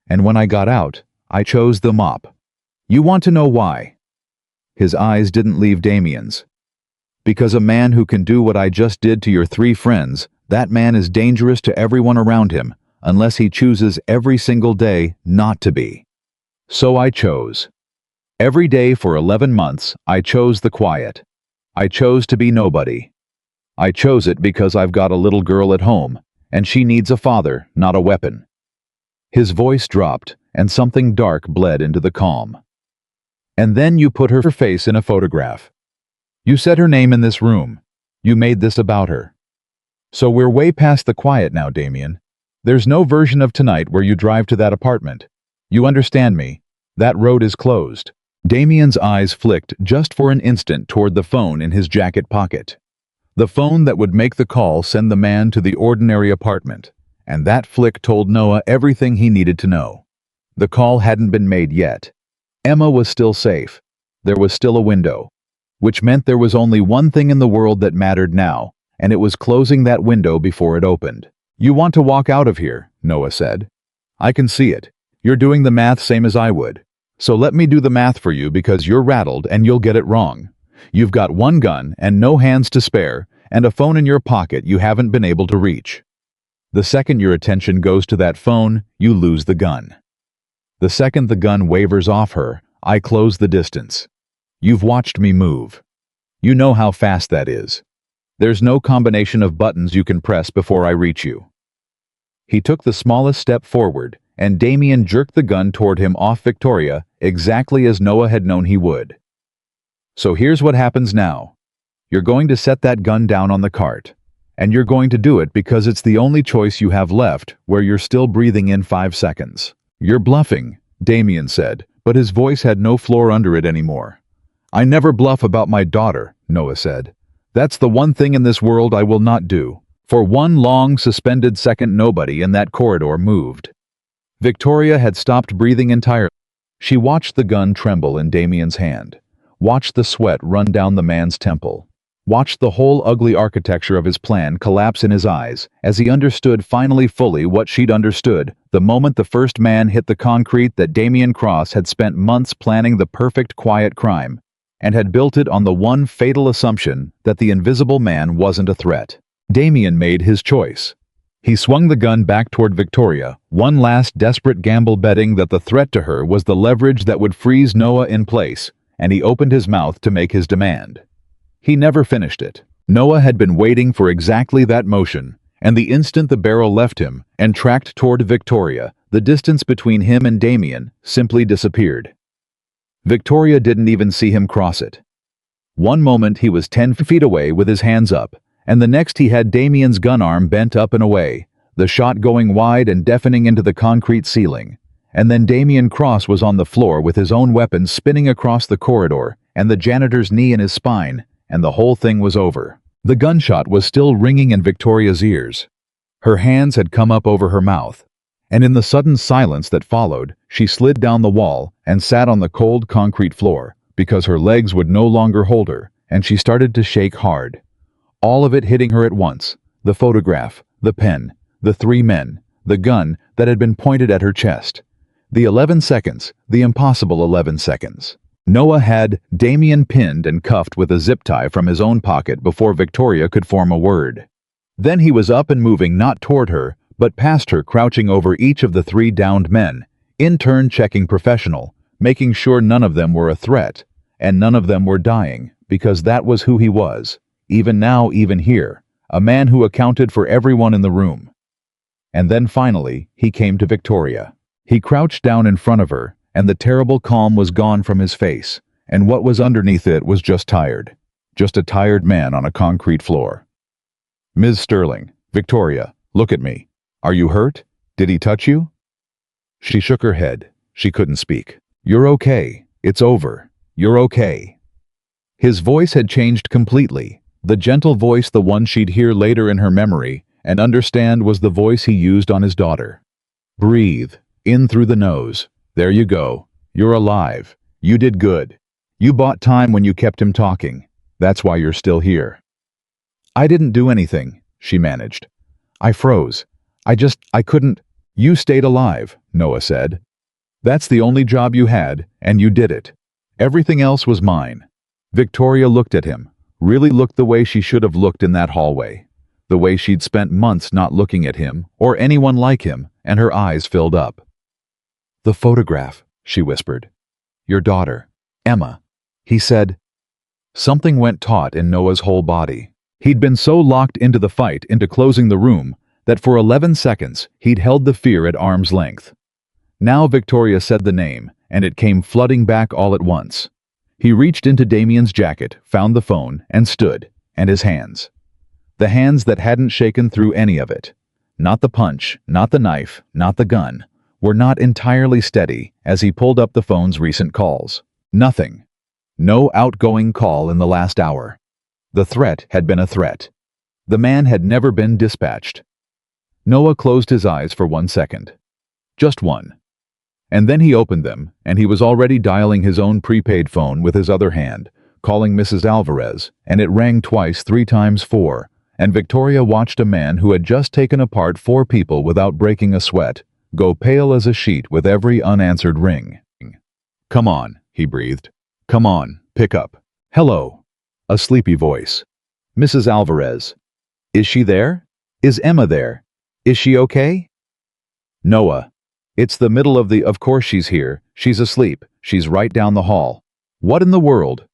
And when I got out, I chose the mop. You want to know why? His eyes didn't leave Damien's. Because a man who can do what I just did to your 3 friends, that man is dangerous to everyone around him, unless he chooses every single day not to be. So I chose. Every day for 11 months, I chose the quiet. I chose to be nobody. I chose it because I've got a little girl at home, and she needs a father, not a weapon. His voice dropped, and something dark bled into the calm. And then you put her face in a photograph. You said her name in this room. You made this about her. So we're way past the quiet now, Damien. There's no version of tonight where you drive to that apartment. You understand me? That road is closed. Damien's eyes flicked just for an instant toward the phone in his jacket pocket. The phone that would make the call send the man to the ordinary apartment, and that flick told Noah everything he needed to know. The call hadn't been made yet. Emma was still safe. There was still a window, which meant there was only one thing in the world that mattered now, and it was closing that window before it opened. You want to walk out of here, Noah said. I can see it. You're doing the math same as I would. So let me do the math for you because you're rattled and you'll get it wrong. You've got 1 gun and no hands to spare, and a phone in your pocket you haven't been able to reach. The second your attention goes to that phone, you lose the gun. The second the gun wavers off her, I close the distance. You've watched me move. You know how fast that is. There's no combination of buttons you can press before I reach you. He took the smallest step forward, and Damien jerked the gun toward him off Victoria, exactly as Noah had known he would. So here's what happens now. You're going to set that gun down on the cart. And you're going to do it because it's the only choice you have left where you're still breathing in 5 seconds. You're bluffing, Damien said, but his voice had no floor under it anymore. I never bluff about my daughter, Noah said. That's the one thing in this world I will not do. For 1 long, suspended second nobody in that corridor moved. Victoria had stopped breathing entirely. She watched the gun tremble in Damien's hand, watched the sweat run down the man's temple, watched the whole ugly architecture of his plan collapse in his eyes as he understood finally fully what she'd understood the moment the first man hit the concrete that Damien Cross had spent months planning the perfect quiet crime, and had built it on the one fatal assumption that the invisible man wasn't a threat. Damien made his choice. He swung the gun back toward Victoria, one last desperate gamble betting that the threat to her was the leverage that would freeze Noah in place, and he opened his mouth to make his demand. He never finished it. Noah had been waiting for exactly that motion, and the instant the barrel left him and tracked toward Victoria, the distance between him and Damien simply disappeared. Victoria didn't even see him cross it. One moment he was 10 feet away with his hands up, and the next he had Damien's gun arm bent up and away, the shot going wide and deafening into the concrete ceiling. And then Damien Cross was on the floor with his own weapon spinning across the corridor, and the janitor's knee in his spine, and the whole thing was over. The gunshot was still ringing in Victoria's ears. Her hands had come up over her mouth, and in the sudden silence that followed, she slid down the wall and sat on the cold concrete floor, because her legs would no longer hold her, and she started to shake hard. All of it hitting her at once, the photograph, the pen, the 3 men, the gun that had been pointed at her chest. The 11 seconds, the impossible 11 seconds. Noah had Damien pinned and cuffed with a zip tie from his own pocket before Victoria could form a word. Then he was up and moving not toward her, but past her, crouching over each of the 3 downed men, in turn checking professional, making sure none of them were a threat, and none of them were dying, because that was who he was. Even now, even here, a man who accounted for everyone in the room. And then finally, he came to Victoria. He crouched down in front of her, and the terrible calm was gone from his face, and what was underneath it was just tired. Just a tired man on a concrete floor. Ms. Sterling, Victoria, look at me. Are you hurt? Did he touch you? She shook her head. She couldn't speak. You're okay. It's over. You're okay. His voice had changed completely. The gentle voice, the one she'd hear later in her memory and understand was the voice he used on his daughter. Breathe, in through the nose. There you go. You're alive. You did good. You bought time when you kept him talking. That's why you're still here. I didn't do anything, she managed. I froze. I couldn't. You stayed alive, Noah said. That's the only job you had, and you did it. Everything else was mine. Victoria looked at him, really looked the way she should have looked in that hallway. The way she'd spent months not looking at him, or anyone like him, and her eyes filled up. The photograph, she whispered. Your daughter, Emma. He said. Something went taut in Noah's whole body. He'd been so locked into the fight, into closing the room, that for 11 seconds he'd held the fear at arm's length. Now Victoria said the name, and it came flooding back all at once. He reached into Damien's jacket, found the phone, and stood, and his hands. The hands that hadn't shaken through any of it. Not the punch, not the knife, not the gun, were not entirely steady as he pulled up the phone's recent calls. Nothing. No outgoing call in the last hour. The threat had been a threat. The man had never been dispatched. Noah closed his eyes for 1 second. Just one. And then he opened them, and he was already dialing his own prepaid phone with his other hand, calling Mrs. Alvarez, and it rang twice, 3 times 4, and Victoria watched a man who had just taken apart 4 people without breaking a sweat, go pale as a sheet with every unanswered ring. Come on, he breathed. Come on, pick up. Hello. A sleepy voice. Mrs. Alvarez. Is she there? Is Emma there? Is she okay? Noah. It's the middle of the, of course she's here. She's asleep. She's right down the hall. What in the world?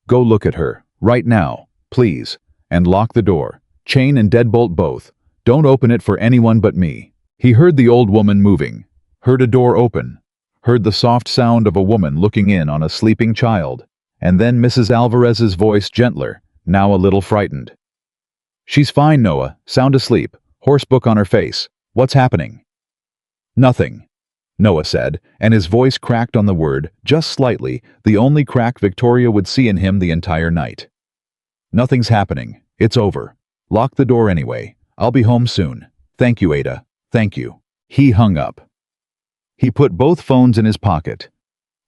Go look at her, right now, please, and lock the door. Chain and deadbolt both. Don't open it for anyone but me. He heard the old woman moving, heard a door open, heard the soft sound of a woman looking in on a sleeping child, and then Mrs. Alvarez's voice gentler, now a little frightened. She's fine, Noah, sound asleep, horsebook on her face. What's happening? Nothing, Noah said, and his voice cracked on the word, just slightly, the only crack Victoria would see in him the entire night. Nothing's happening. It's over. Lock the door anyway. I'll be home soon. Thank you, Ada. Thank you. He hung up. He put both phones in his pocket,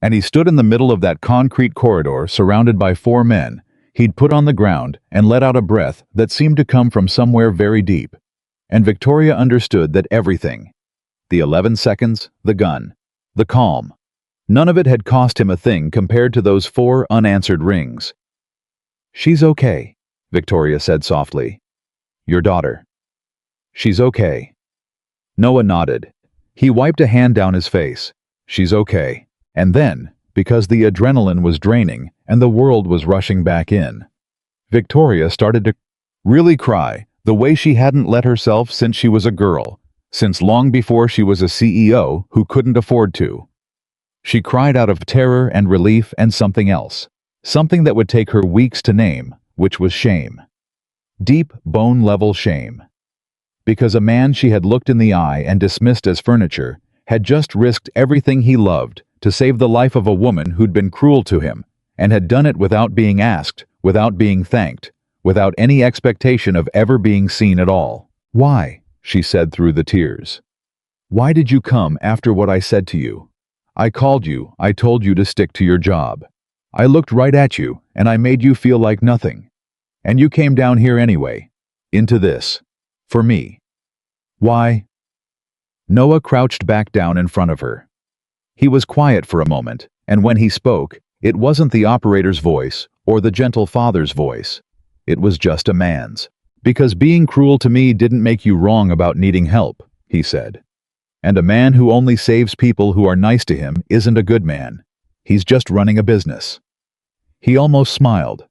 and he stood in the middle of that concrete corridor surrounded by 4 men. He'd put on the ground and let out a breath that seemed to come from somewhere very deep. And Victoria understood that everything, the 11 seconds, the gun, the calm, none of it had cost him a thing compared to those 4 unanswered rings. She's okay, Victoria said softly. Your daughter. She's okay. Noah nodded. He wiped a hand down his face. She's okay. And then, because the adrenaline was draining and the world was rushing back in, Victoria started to really cry the way she hadn't let herself since she was a girl, since long before she was a CEO who couldn't afford to. She cried out of terror and relief and something else, something that would take her weeks to name, which was shame. Deep, bone-level shame. Because a man she had looked in the eye and dismissed as furniture had just risked everything he loved to save the life of a woman who'd been cruel to him, and had done it without being asked, without being thanked, without any expectation of ever being seen at all. Why? She said through the tears. Why did you come after what I said to you? I called you, I told you to stick to your job. I looked right at you, and I made you feel like nothing. And you came down here anyway. Into this. For me. Why? Noah crouched back down in front of her. He was quiet for a moment, and when he spoke, it wasn't the operator's voice or the gentle father's voice. It was just a man's. Because being cruel to me didn't make you wrong about needing help, he said. And a man who only saves people who are nice to him isn't a good man. He's just running a business. He almost smiled.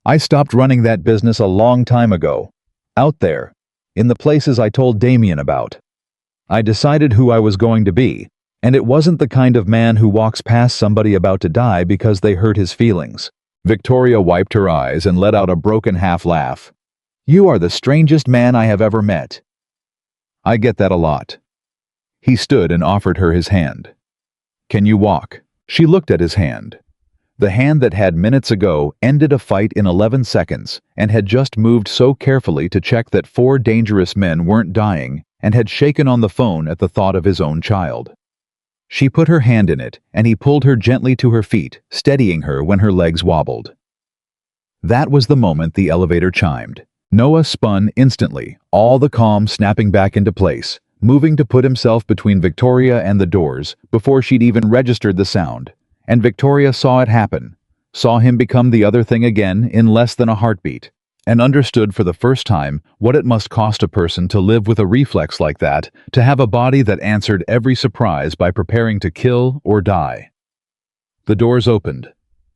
I stopped running that business a long time ago. Out there. In the places I told Damien about. I decided who I was going to be, and it wasn't the kind of man who walks past somebody about to die because they hurt his feelings. Victoria wiped her eyes and let out a broken half laugh. You are the strangest man I have ever met. I get that a lot. He stood and offered her his hand. Can you walk? She looked at his hand. The hand that had minutes ago ended a fight in 11 seconds and had just moved so carefully to check that 4 dangerous men weren't dying and had shaken on the phone at the thought of his own child. She put her hand in it, and he pulled her gently to her feet, steadying her when her legs wobbled. That was the moment the elevator chimed. Noah spun instantly, all the calm snapping back into place, moving to put himself between Victoria and the doors before she'd even registered the sound. And Victoria saw it happen, saw him become the other thing again in less than a heartbeat, and understood for the first time what it must cost a person to live with a reflex like that, to have a body that answered every surprise by preparing to kill or die. The doors opened.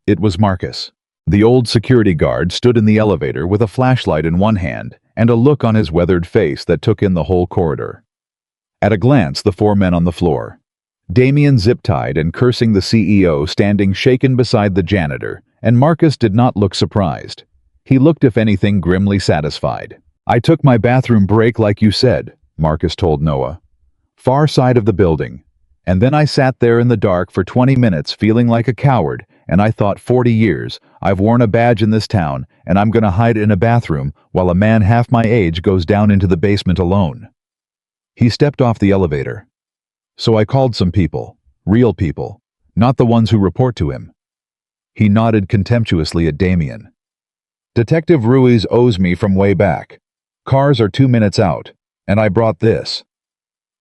It was Marcus. The old security guard stood in the elevator with a flashlight in one hand and a look on his weathered face that took in the whole corridor. At a glance, the four men on the floor. Damien zip-tied and cursing the CEO standing shaken beside the janitor, and Marcus did not look surprised. He looked, if anything, grimly satisfied. "I took my bathroom break like you said," Marcus told Noah. "Far side of the building. And then I sat there in the dark for 20 minutes feeling like a coward, and I thought 40 years, I've worn a badge in this town, and I'm gonna hide in a bathroom while a man half my age goes down into the basement alone." He stepped off the elevator. "So I called some people. Real people. Not the ones who report to him." He nodded contemptuously at Damien. "Detective Ruiz owes me from way back. Cars are 2 minutes out, and I brought this."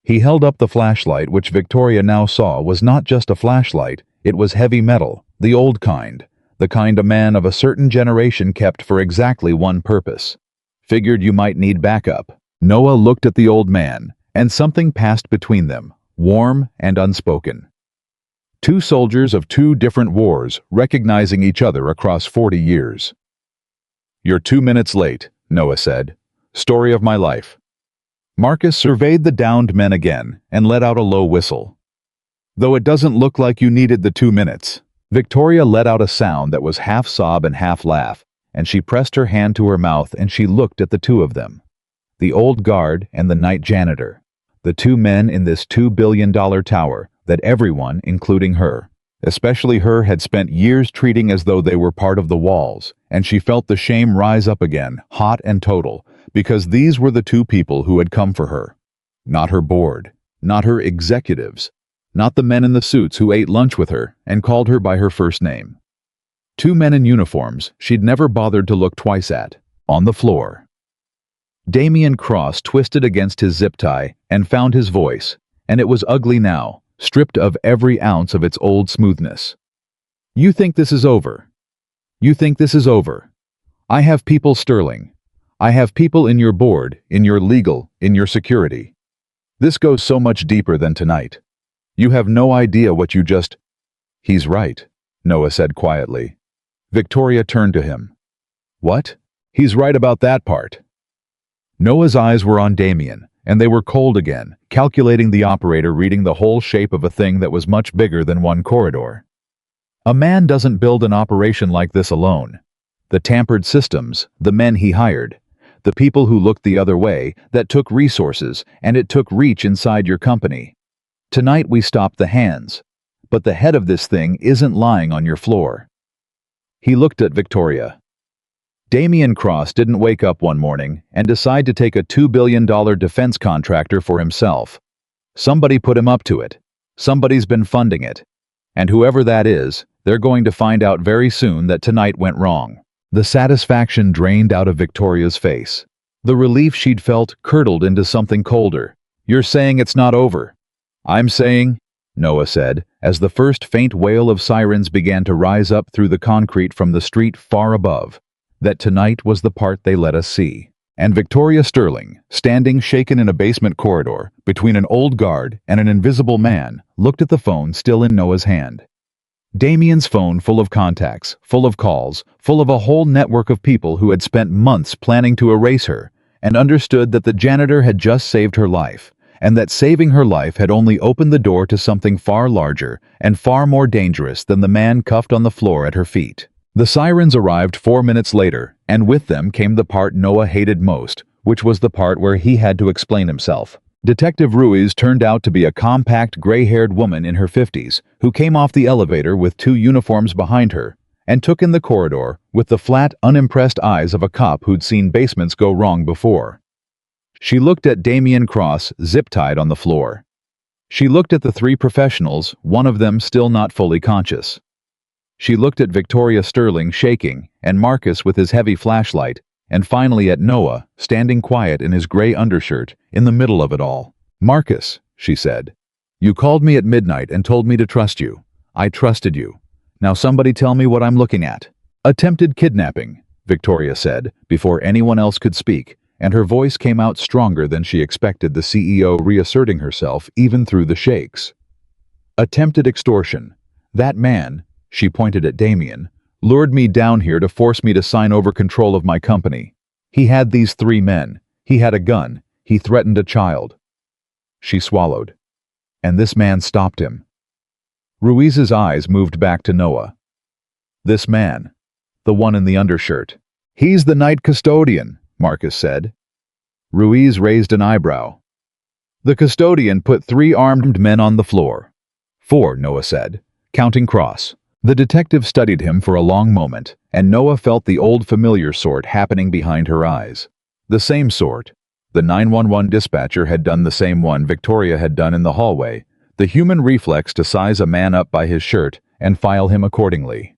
He held up the flashlight, which Victoria now saw was not just a flashlight, it was heavy metal, the old kind, the kind a man of a certain generation kept for exactly one purpose. "Figured you might need backup." Noah looked at the old man, and something passed between them, warm and unspoken. Two soldiers of two different wars recognizing each other across 40 years. "You're 2 minutes late," Noah said. "Story of my life." Marcus surveyed the downed men again and let out a low whistle. "Though it doesn't look like you needed the 2 minutes." Victoria let out a sound that was half sob and half laugh, and she pressed her hand to her mouth and she looked at the two of them. The old guard and the night janitor. The two men in this $2 billion tower that everyone, including her, especially her, had spent years treating as though they were part of the walls, and she felt the shame rise up again, hot and total, because these were the two people who had come for her. Not her board, not her executives, not the men in the suits who ate lunch with her and called her by her first name. Two men in uniforms she'd never bothered to look twice at, on the floor. Damien Cross twisted against his zip tie and found his voice, and it was ugly now, stripped of every ounce of its old smoothness. "You think this is over? You think this is over? I have people, Sterling. I have people in your board, in your legal, in your security. This goes so much deeper than tonight. You have no idea what you just—" "He's right," Noah said quietly. Victoria turned to him. "What?" "He's right about that part." Noah's eyes were on Damien, and they were cold again, calculating the operator reading the whole shape of a thing that was much bigger than one corridor. A man doesn't build an operation like this alone. The tampered systems, the men he hired, the people who looked the other way, that took resources, and it took reach inside your company. Tonight we stopped the hands, but the head of this thing isn't lying on your floor. He looked at Victoria. Damien Cross didn't wake up one morning and decide to take a $2 billion defense contractor for himself. Somebody put him up to it. Somebody's been funding it. And whoever that is, they're going to find out very soon that tonight went wrong. The satisfaction drained out of Victoria's face. The relief she'd felt curdled into something colder. "You're saying it's not over?" "I'm saying," Noah said, as the first faint wail of sirens began to rise up through the concrete from the street far above, "that tonight was the part they let us see." And Victoria Sterling, standing shaken in a basement corridor between an old guard and an invisible man, looked at the phone still in Noah's hand. Damien's phone full of contacts, full of calls, full of a whole network of people who had spent months planning to erase her, and understood that the janitor had just saved her life, and that saving her life had only opened the door to something far larger and far more dangerous than the man cuffed on the floor at her feet. The sirens arrived 4 minutes later, and with them came the part Noah hated most, which was the part where he had to explain himself. Detective Ruiz turned out to be a compact, gray-haired woman in her 50s who came off the elevator with two uniforms behind her and took in the corridor with the flat, unimpressed eyes of a cop who'd seen basements go wrong before. She looked at Damien Cross, zip-tied on the floor. She looked at the three professionals, one of them still not fully conscious. She looked at Victoria Sterling shaking, and Marcus with his heavy flashlight, and finally at Noah, standing quiet in his gray undershirt, in the middle of it all. "Marcus," she said, "you called me at midnight and told me to trust you. I trusted you. Now somebody tell me what I'm looking at." "Attempted kidnapping," Victoria said, before anyone else could speak, and her voice came out stronger than she expected, the CEO reasserting herself even through the shakes. "Attempted extortion. That man," she pointed at Damien, "lured me down here to force me to sign over control of my company. He had these three men. He had a gun. He threatened a child." She swallowed. "And this man stopped him." Ruiz's eyes moved back to Noah. "This man. The one in the undershirt. He's the night custodian," Marcus said. Ruiz raised an eyebrow. "The custodian put 3 armed men on the floor." 4, Noah said, counting Cross. The detective studied him for a long moment, and Noah felt the old familiar sort happening behind her eyes. The same sort. The 911 dispatcher had done the same one Victoria had done in the hallway, the human reflex to size a man up by his shirt and file him accordingly.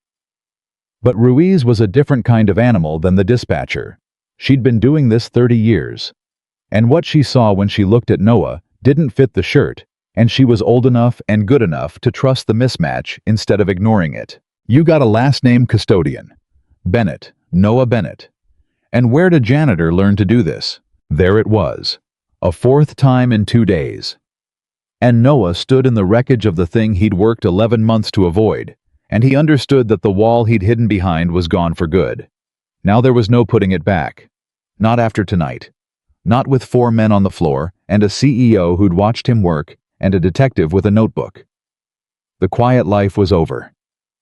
But Ruiz was a different kind of animal than the dispatcher. She'd been doing this 30 years. And what she saw when she looked at Noah didn't fit the shirt, and she was old enough and good enough to trust the mismatch instead of ignoring it. "You got a last name custodian. Bennett, Noah Bennett. And where did Janitor learn to do this?" There it was. A 4th time in 2 days. And Noah stood in the wreckage of the thing he'd worked 11 months to avoid, and he understood that the wall he'd hidden behind was gone for good. Now there was no putting it back. Not after tonight. Not with 4 men on the floor, and a CEO who'd watched him work, and a detective with a notebook. The quiet life was over.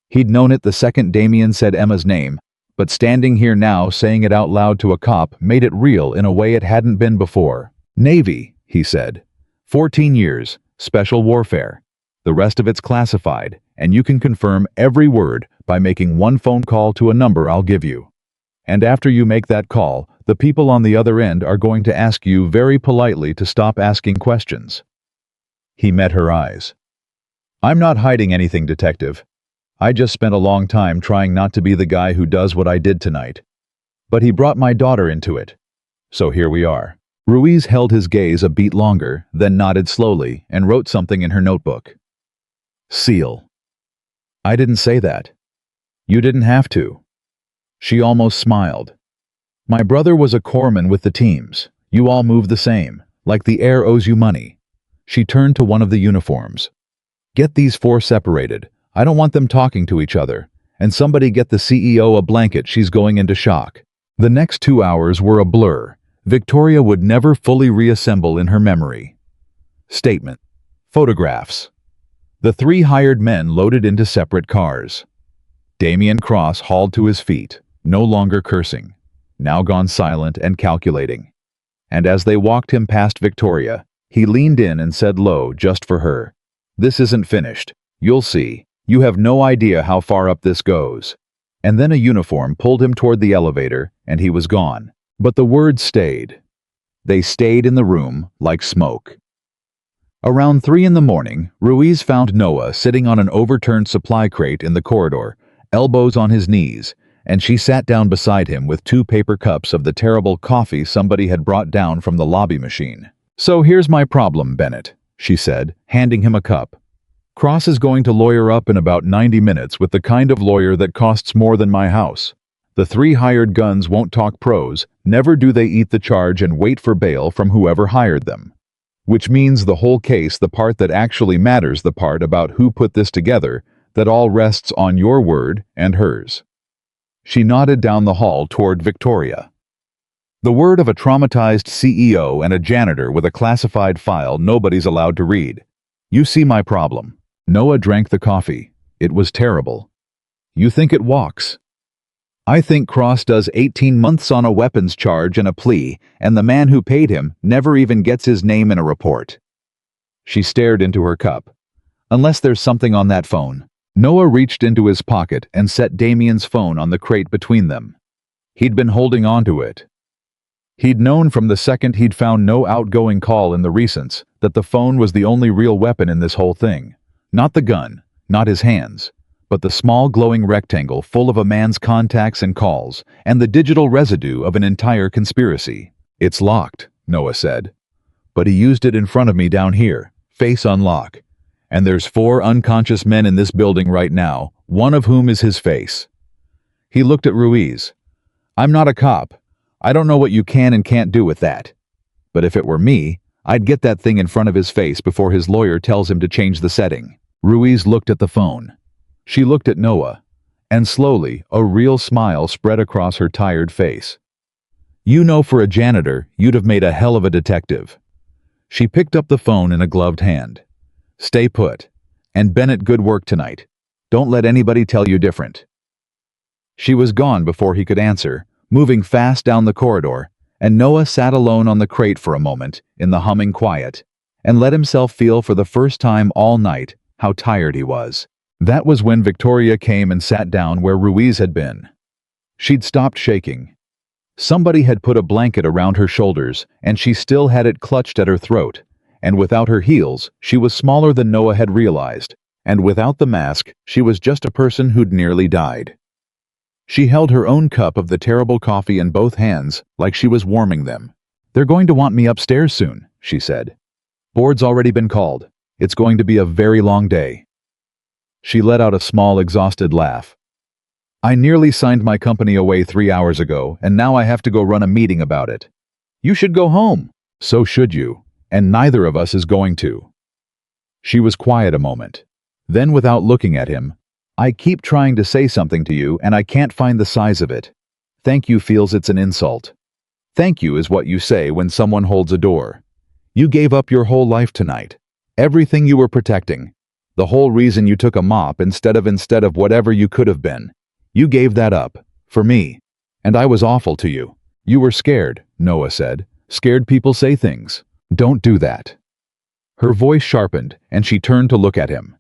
He'd known it the second Damien said Emma's name, but standing here now saying it out loud to a cop made it real in a way it hadn't been before. "Navy," he said. 14 years, special warfare. The rest of it's classified, and you can confirm every word by making 1 phone call to a number I'll give you. And after you make that call, the people on the other end are going to ask you very politely to stop asking questions." He met her eyes. "I'm not hiding anything, detective. I just spent a long time trying not to be the guy who does what I did tonight. But he brought my daughter into it. So here we are." Ruiz held his gaze a beat longer, then nodded slowly and wrote something in her notebook. "Seal." "I didn't say that. You didn't have to." She almost smiled. "My brother was a corpsman with the teams. You all move the same, like the air owes you money." She turned to one of the uniforms. "Get these 4 separated. I don't want them talking to each other. And somebody get the CEO a blanket, she's going into shock." The next 2 hours were a blur. Victoria would never fully reassemble in her memory. Statement. Photographs. The 3 hired men loaded into separate cars. Damien Cross hauled to his feet, no longer cursing, now gone silent and calculating. And as they walked him past Victoria, he leaned in and said low, just for her, "This isn't finished. You'll see. You have no idea how far up this goes." And then a uniform pulled him toward the elevator, and he was gone. But the words stayed. They stayed in the room like smoke. Around 3 in the morning, Ruiz found Noah sitting on an overturned supply crate in the corridor, elbows on his knees, and she sat down beside him with 2 paper cups of the terrible coffee somebody had brought down from the lobby machine. "So here's my problem, Bennett," she said, handing him a cup. "Cross is going to lawyer up in about 90 minutes with the kind of lawyer that costs more than my house. The 3 hired guns won't talk prose, never do they eat the charge and wait for bail from whoever hired them. Which means the whole case, the part that actually matters, the part about who put this together, that all rests on your word and hers." She nodded down the hall toward Victoria. "The word of a traumatized CEO and a janitor with a classified file nobody's allowed to read. You see my problem." Noah drank the coffee. It was terrible. "You think it walks?" "I think Cross does 18 months on a weapons charge and a plea, and the man who paid him never even gets his name in a report." She stared into her cup. "Unless there's something on that phone." Noah reached into his pocket and set Damien's phone on the crate between them. He'd been holding on to it. He'd known from the second he'd found no outgoing call in the recents that the phone was the only real weapon in this whole thing. Not the gun, not his hands, but the small glowing rectangle full of a man's contacts and calls, and the digital residue of an entire conspiracy. "It's locked," Noah said. "But he used it in front of me down here, face unlock. And there's 4 unconscious men in this building right now, one of whom is his face." He looked at Ruiz. "I'm not a cop. I don't know what you can and can't do with that. But if it were me, I'd get that thing in front of his face before his lawyer tells him to change the setting." Ruiz looked at the phone. She looked at Noah, and slowly, a real smile spread across her tired face. "You know, for a janitor, you'd have made a hell of a detective." She picked up the phone in a gloved hand. "Stay put. And Bennett, good work tonight. Don't let anybody tell you different." She was gone before he could answer, moving fast down the corridor, and Noah sat alone on the crate for a moment, in the humming quiet, and let himself feel for the first time all night how tired he was. That was when Victoria came and sat down where Ruiz had been. She'd stopped shaking. Somebody had put a blanket around her shoulders, and she still had it clutched at her throat, and without her heels, she was smaller than Noah had realized, and without the mask, she was just a person who'd nearly died. She held her own cup of the terrible coffee in both hands, like she was warming them. "They're going to want me upstairs soon," she said. "Board's already been called. It's going to be a very long day." She let out a small, exhausted laugh. "I nearly signed my company away 3 hours ago, and now I have to go run a meeting about it." "You should go home." "So should you, and neither of us is going to." She was quiet a moment. Then, without looking at him, "I keep trying to say something to you, and I can't find the size of it. Thank you feels it's an insult. Thank you is what you say when someone holds a door. You gave up your whole life tonight. Everything you were protecting. The whole reason you took a mop instead of whatever you could have been. You gave that up. For me. And I was awful to you." "You were scared," Noah said. "Scared people say things. Don't do that." Her voice sharpened, and she turned to look at him.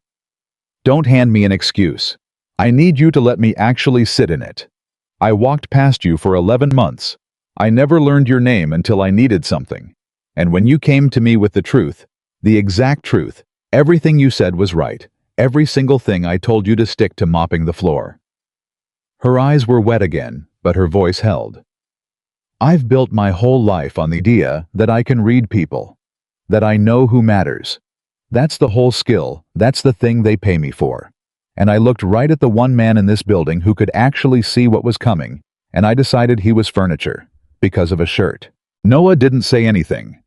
"Don't hand me an excuse. I need you to let me actually sit in it. I walked past you for 11 months. I never learned your name until I needed something. And when you came to me with the truth, the exact truth, everything you said was right. Every single thing I told you to stick to mopping the floor." Her eyes were wet again, but her voice held. "I've built my whole life on the idea that I can read people. That I know who matters. That's the whole skill, that's the thing they pay me for. And I looked right at the one man in this building who could actually see what was coming, and I decided he was furniture, because of a shirt." Noah didn't say anything.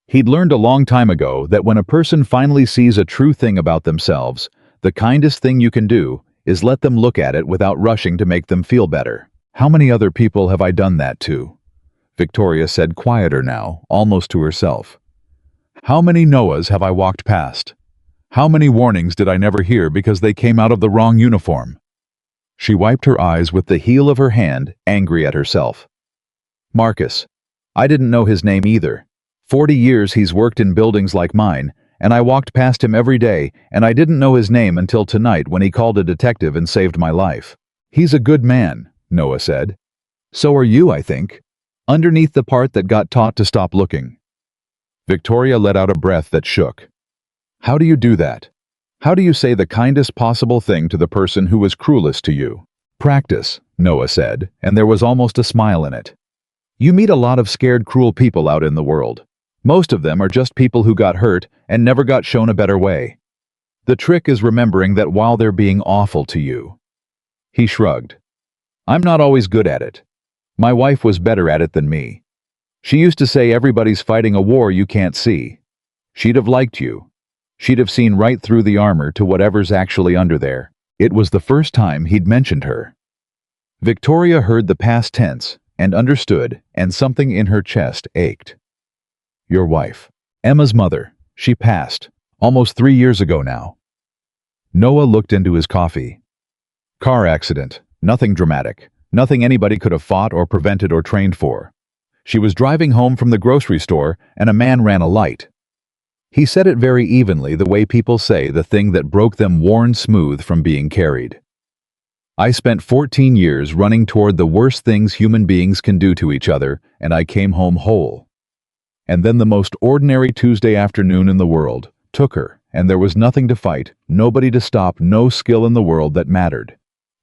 He'd learned a long time ago that when a person finally sees a true thing about themselves, the kindest thing you can do is let them look at it without rushing to make them feel better. "How many other people have I done that to?" Victoria said, quieter now, almost to herself. "How many Noahs have I walked past? How many warnings did I never hear because they came out of the wrong uniform?" She wiped her eyes with the heel of her hand, angry at herself. "Marcus. I didn't know his name either. 40 years he's worked in buildings like mine, and I walked past him every day, and I didn't know his name until tonight when he called a detective and saved my life." "He's a good man," Noah said. "So are you, I think. Underneath the part that got taught to stop looking." Victoria let out a breath that shook. "How do you do that? How do you say the kindest possible thing to the person who was cruelest to you?" "Practice," Noah said, and there was almost a smile in it. "You meet a lot of scared, cruel people out in the world. Most of them are just people who got hurt and never got shown a better way. The trick is remembering that while they're being awful to you." He shrugged. "I'm not always good at it. My wife was better at it than me. She used to say everybody's fighting a war you can't see. She'd have liked you. She'd have seen right through the armor to whatever's actually under there." It was the first time he'd mentioned her. Victoria heard the past tense and understood, and something in her chest ached. "Your wife. Emma's mother. She passed. Almost 3 years ago now." Noah looked into his coffee. "Car accident. Nothing dramatic. Nothing anybody could have fought or prevented or trained for. She was driving home from the grocery store and a man ran a light." He said it very evenly, the way people say the thing that broke them worn smooth from being carried. I spent 14 years running toward the worst things human beings can do to each other, and I came home whole. And then the most ordinary Tuesday afternoon in the world took her, and there was nothing to fight, nobody to stop, no skill in the world that mattered.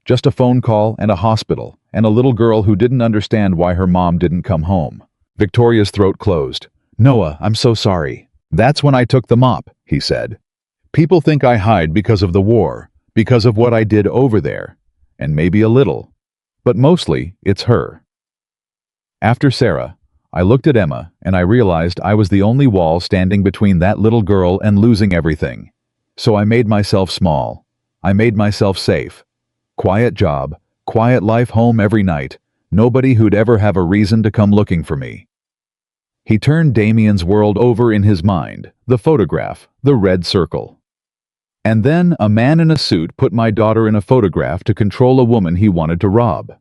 Just a phone call and a hospital, and a little girl who didn't understand why her mom didn't come home. Victoria's throat closed. "Noah, I'm so sorry." "That's when I took the mop," he said. "People think I hide because of the war, because of what I did over there. And maybe a little. But mostly, it's her." After Sarah, I looked at Emma, and I realized I was the only wall standing between that little girl and losing everything. So I made myself small. I made myself safe. Quiet job, quiet life, home every night. Nobody who'd ever have a reason to come looking for me. He turned Damien's world over in his mind, the photograph, the red circle. And then a man in a suit put my daughter in a photograph to control a woman he wanted to rob.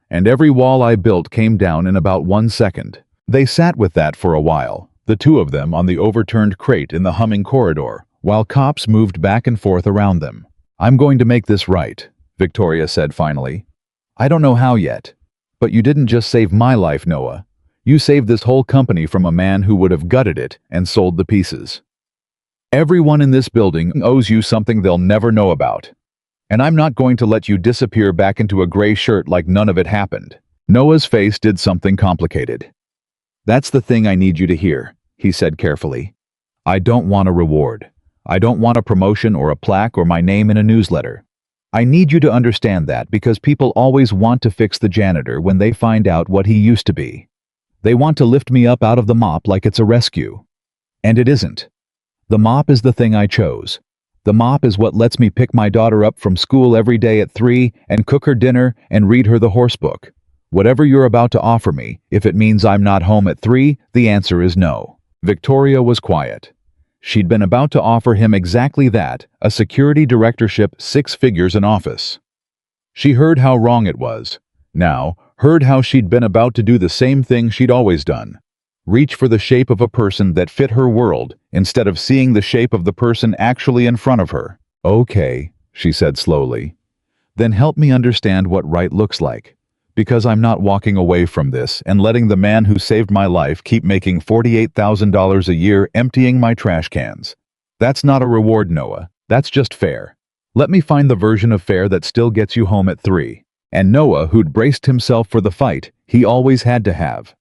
And every wall I built came down in about 1 second. They sat with that for a while, the two of them on the overturned crate in the humming corridor, while cops moved back and forth around them. "I'm going to make this right," Victoria said finally. "I don't know how yet. But you didn't just save my life, Noah. You saved this whole company from a man who would have gutted it and sold the pieces. Everyone in this building owes you something they'll never know about. And I'm not going to let you disappear back into a gray shirt like none of it happened." Noah's face did something complicated. "That's the thing I need you to hear," he said carefully. "I don't want a reward. I don't want a promotion or a plaque or my name in a newsletter. I need you to understand that because people always want to fix the janitor when they find out what he used to be. They want to lift me up out of the mop like it's a rescue. And it isn't. The mop is the thing I chose. The mop is what lets me pick my daughter up from school every day at 3 and cook her dinner and read her the horse book. Whatever you're about to offer me, if it means I'm not home at 3, the answer is no." Victoria was quiet. She'd been about to offer him exactly that, a security directorship, 6 figures in office. She heard how wrong it was. Now, heard how she'd been about to do the same thing she'd always done. Reach for the shape of a person that fit her world, instead of seeing the shape of the person actually in front of her. "Okay," she said slowly. "Then help me understand what right looks like. Because I'm not walking away from this and letting the man who saved my life keep making $48,000 a year emptying my trash cans. That's not a reward, Noah. That's just fair. Let me find the version of fair that still gets you home at 3. And Noah, who'd braced himself for the fight he always had to have.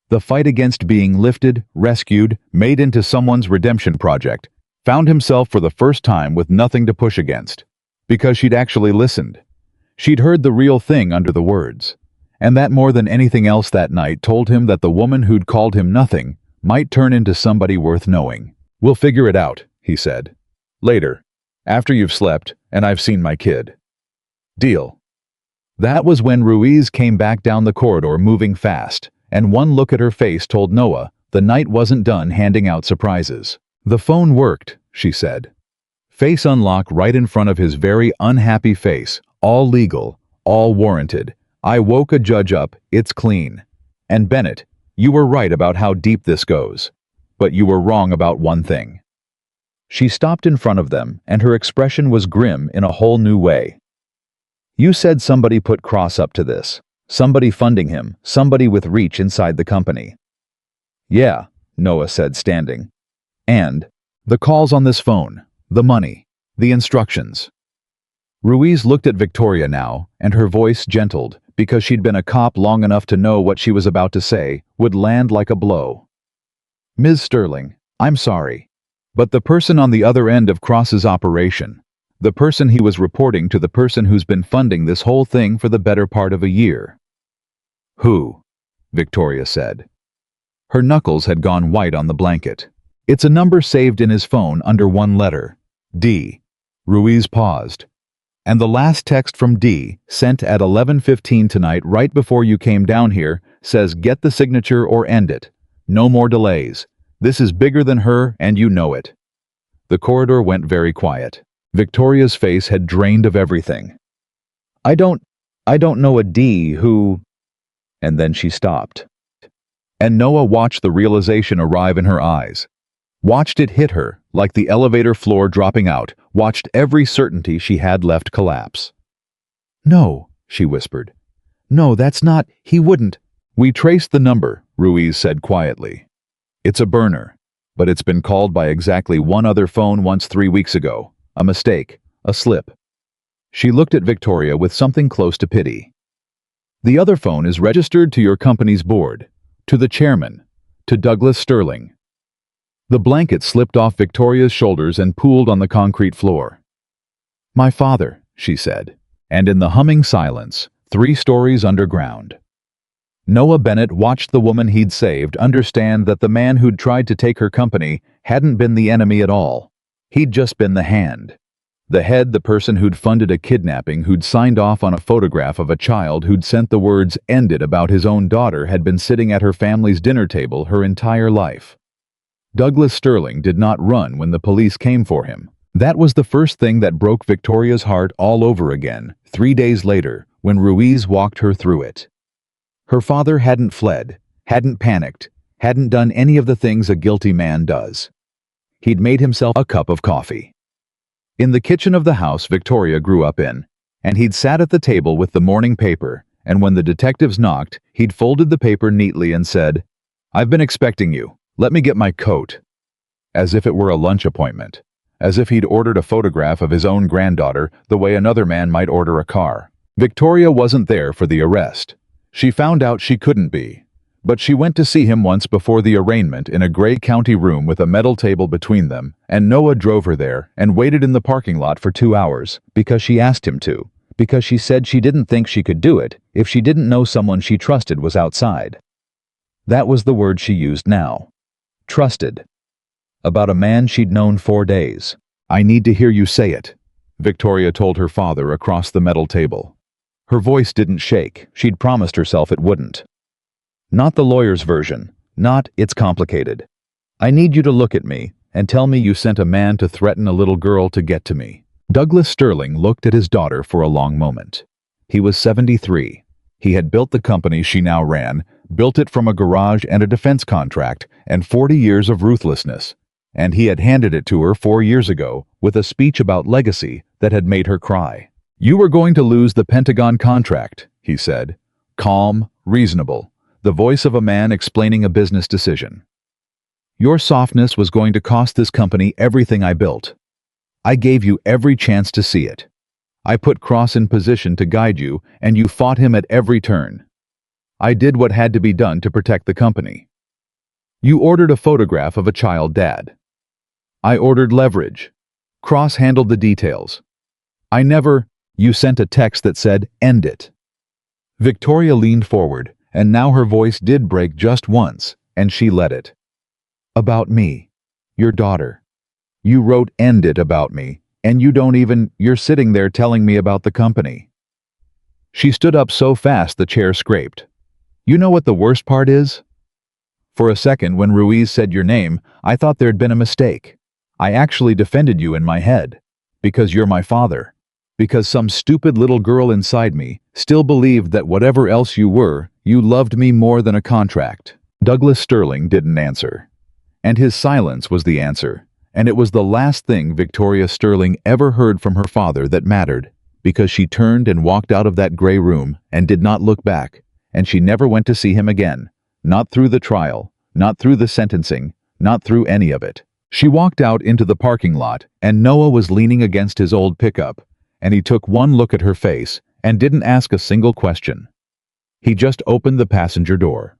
The fight against being lifted, rescued, made into someone's redemption project, found himself for the first time with nothing to push against. Because she'd actually listened. She'd heard the real thing under the words. And that more than anything else that night told him that the woman who'd called him nothing might turn into somebody worth knowing. "We'll figure it out," he said. "Later. After you've slept, and I've seen my kid. Deal." That was when Ruiz came back down the corridor moving fast, and one look at her face told Noah the night wasn't done handing out surprises. "The phone worked," she said. Face unlock right in front of his very unhappy face, all legal, all warranted. "I woke a judge up, it's clean. And Bennett, you were right about how deep this goes. But you were wrong about one thing." She stopped in front of them, and her expression was grim in a whole new way. "You said somebody put Cross up to this. Somebody funding him, somebody with reach inside the company." "Yeah," Noah said, standing. "And the calls on this phone, the money, the instructions." Ruiz looked at Victoria now, and her voice gentled, because she'd been a cop long enough to know what she was about to say would land like a blow. "Ms. Sterling, I'm sorry. But the person on the other end of Cross's operation, the person he was reporting to, the person who's been funding this whole thing for the better part of a year." "Who?" Victoria said. Her knuckles had gone white on the blanket. "It's a number saved in his phone under one letter. D." Ruiz paused. "And the last text from D, sent at 11:15 tonight right before you came down here, says get the signature or end it. No more delays. This is bigger than her and you know it." The corridor went very quiet. Victoria's face had drained of everything. I don't know a D who..." And then she stopped. And Noah watched the realization arrive in her eyes. Watched it hit her, like the elevator floor dropping out, watched every certainty she had left collapse. No, she whispered. No, that's not, he wouldn't. We traced the number, Ruiz said quietly. It's a burner, but it's been called by exactly one other phone once 3 weeks ago. A mistake, a slip. She looked at Victoria with something close to pity. The other phone is registered to your company's board, to the chairman, to Douglas Sterling. The blanket slipped off Victoria's shoulders and pooled on the concrete floor. My father, she said, and in the humming silence, 3 stories underground. Noah Bennett watched the woman he'd saved understand that the man who'd tried to take her company hadn't been the enemy at all. He'd just been the hand. The head, the person who'd funded a kidnapping, who'd signed off on a photograph of a child, who'd sent the words "end it" about his own daughter, had been sitting at her family's dinner table her entire life. Douglas Sterling did not run when the police came for him. That was the first thing that broke Victoria's heart all over again, 3 days later, when Ruiz walked her through it. Her father hadn't fled, hadn't panicked, hadn't done any of the things a guilty man does. He'd made himself a cup of coffee. In the kitchen of the house Victoria grew up in, and he'd sat at the table with the morning paper, and when the detectives knocked, he'd folded the paper neatly and said, "I've been expecting you. Let me get my coat." As if it were a lunch appointment. As if he'd ordered a photograph of his own granddaughter the way another man might order a car. Victoria wasn't there for the arrest. She found out she couldn't be. But she went to see him once before the arraignment in a gray county room with a metal table between them, and Noah drove her there and waited in the parking lot for 2 hours because she asked him to, because she said she didn't think she could do it if she didn't know someone she trusted was outside. That was the word she used now. Trusted. About a man she'd known 4 days. "I need to hear you say it," Victoria told her father across the metal table. Her voice didn't shake. She'd promised herself it wouldn't. Not the lawyer's version. Not, "It's complicated." "I need you to look at me and tell me you sent a man to threaten a little girl to get to me." Douglas Sterling looked at his daughter for a long moment. He was 73. He had built the company she now ran, built it from a garage and a defense contract and 40 years of ruthlessness. And he had handed it to her 4 years ago with a speech about legacy that had made her cry. "You were going to lose the Pentagon contract," he said. Calm, reasonable, the voice of a man explaining a business decision. "Your softness was going to cost this company everything I built. I gave you every chance to see it. I put Cross in position to guide you, and you fought him at every turn. I did what had to be done to protect the company. You ordered a photograph of a child dad. I ordered leverage. Cross handled the details. You sent a text that said, 'End it.'" Victoria leaned forward, and now her voice did break just once, and she let it. "About me. Your daughter. You wrote 'end it' about me, and you're sitting there telling me about the company." She stood up so fast the chair scraped. "You know what the worst part is? For a second when Ruiz said your name, I thought there'd been a mistake. I actually defended you in my head. Because you're my father. Because some stupid little girl inside me still believed that whatever else you were, you loved me more than a contract." Douglas Sterling didn't answer. And his silence was the answer. And it was the last thing Victoria Sterling ever heard from her father that mattered, because she turned and walked out of that gray room and did not look back, and she never went to see him again. Not through the trial, not through the sentencing, not through any of it. She walked out into the parking lot, and Noah was leaning against his old pickup, and he took one look at her face and didn't ask a single question. He just opened the passenger door.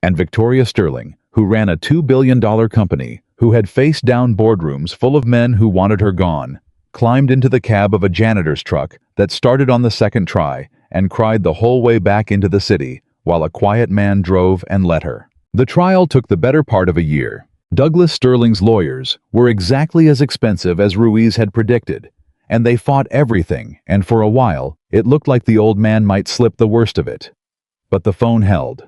And Victoria Sterling, who ran a $2 billion company, who had faced down boardrooms full of men who wanted her gone, climbed into the cab of a janitor's truck that started on the second try and cried the whole way back into the city while a quiet man drove and let her. The trial took the better part of a year. Douglas Sterling's lawyers were exactly as expensive as Ruiz had predicted, and they fought everything, and for a while, it looked like the old man might slip the worst of it. But the phone held.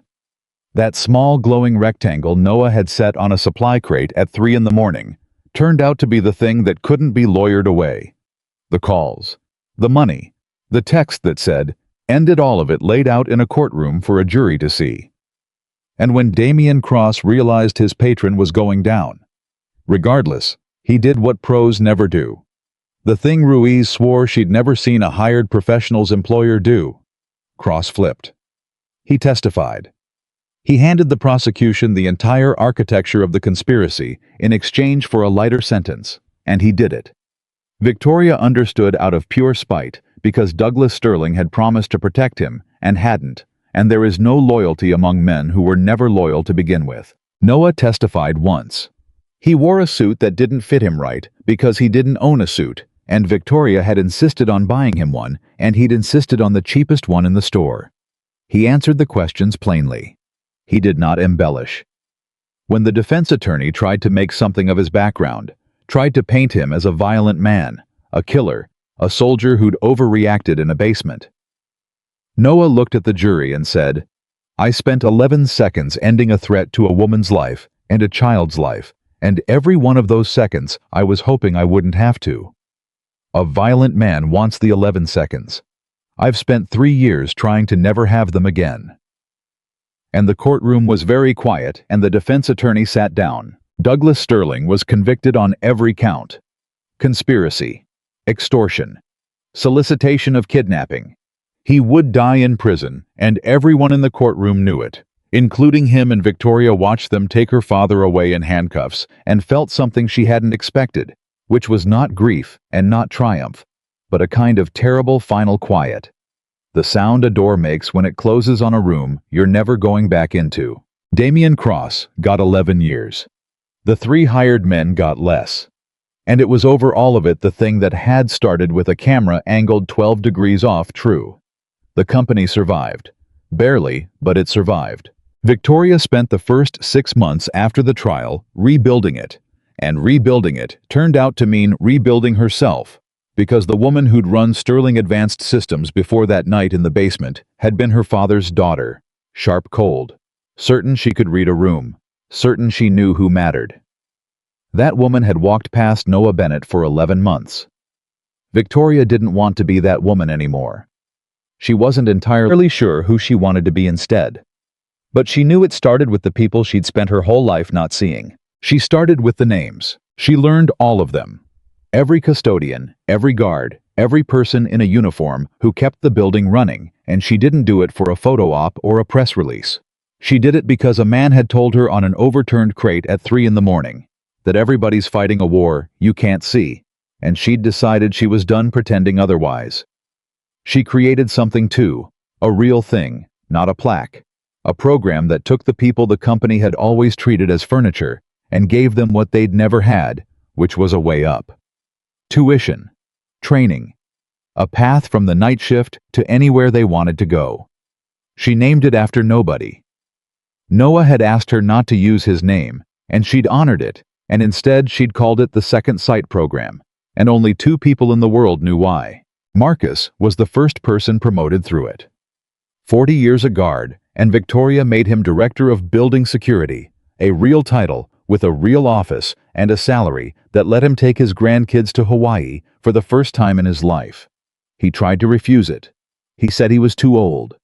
That small glowing rectangle Noah had set on a supply crate at 3 in the morning turned out to be the thing that couldn't be lawyered away. The calls, the money, the text that said, "Ended," all of it laid out in a courtroom for a jury to see. And when Damian Cross realized his patron was going down, regardless, he did what pros never do. The thing Ruiz swore she'd never seen a hired professional's employer do. Cross flipped. He testified. He handed the prosecution the entire architecture of the conspiracy in exchange for a lighter sentence, and he did it. Victoria understood out of pure spite because Douglas Sterling had promised to protect him and hadn't, and there is no loyalty among men who were never loyal to begin with. Noah testified once. He wore a suit that didn't fit him right because he didn't own a suit, and Victoria had insisted on buying him one, and he'd insisted on the cheapest one in the store. He answered the questions plainly. He did not embellish. When the defense attorney tried to make something of his background, tried to paint him as a violent man, a killer, a soldier who'd overreacted in a basement, Noah looked at the jury and said, "I spent 11 seconds ending a threat to a woman's life and a child's life, and every one of those seconds I was hoping I wouldn't have to. A violent man wants the 11 seconds. I've spent 3 years trying to never have them again." And the courtroom was very quiet, and the defense attorney sat down. Douglas Sterling was convicted on every count: conspiracy, extortion, solicitation of kidnapping. He would die in prison, and everyone in the courtroom knew it, including him, and Victoria watched them take her father away in handcuffs and felt something she hadn't expected, which was not grief and not triumph, but a kind of terrible final quiet. The sound a door makes when it closes on a room you're never going back into. Damian Cross got 11 years. The 3 hired men got less. And it was over all of it the thing that had started with a camera angled 12 degrees off true. The company survived. Barely, but it survived. Victoria spent the first 6 months after the trial rebuilding it. And rebuilding it turned out to mean rebuilding herself, because the woman who'd run Sterling Advanced Systems before that night in the basement had been her father's daughter, sharp-cold, certain she could read a room, certain she knew who mattered. That woman had walked past Noah Bennett for 11 months. Victoria didn't want to be that woman anymore. She wasn't entirely sure who she wanted to be instead. But she knew it started with the people she'd spent her whole life not seeing. She started with the names. She learned all of them. Every custodian, every guard, every person in a uniform who kept the building running, and she didn't do it for a photo op or a press release. She did it because a man had told her on an overturned crate at 3 in the morning that everybody's fighting a war you can't see, and she'd decided she was done pretending otherwise. She created something too, a real thing, not a plaque, a program that took the people the company had always treated as furniture and gave them what they'd never had, which was a way up. Tuition, training, a path from the night shift to anywhere they wanted to go. She named it after nobody. Noah had asked her not to use his name, and she'd honored it, and instead she'd called it the Second Sight Program, and only 2 people in the world knew why. Marcus was the first person promoted through it. 40 years a guard, and Victoria made him Director of Building Security, a real title with a real office and a salary that let him take his grandkids to Hawaii for the first time in his life. He tried to refuse it. He said he was too old.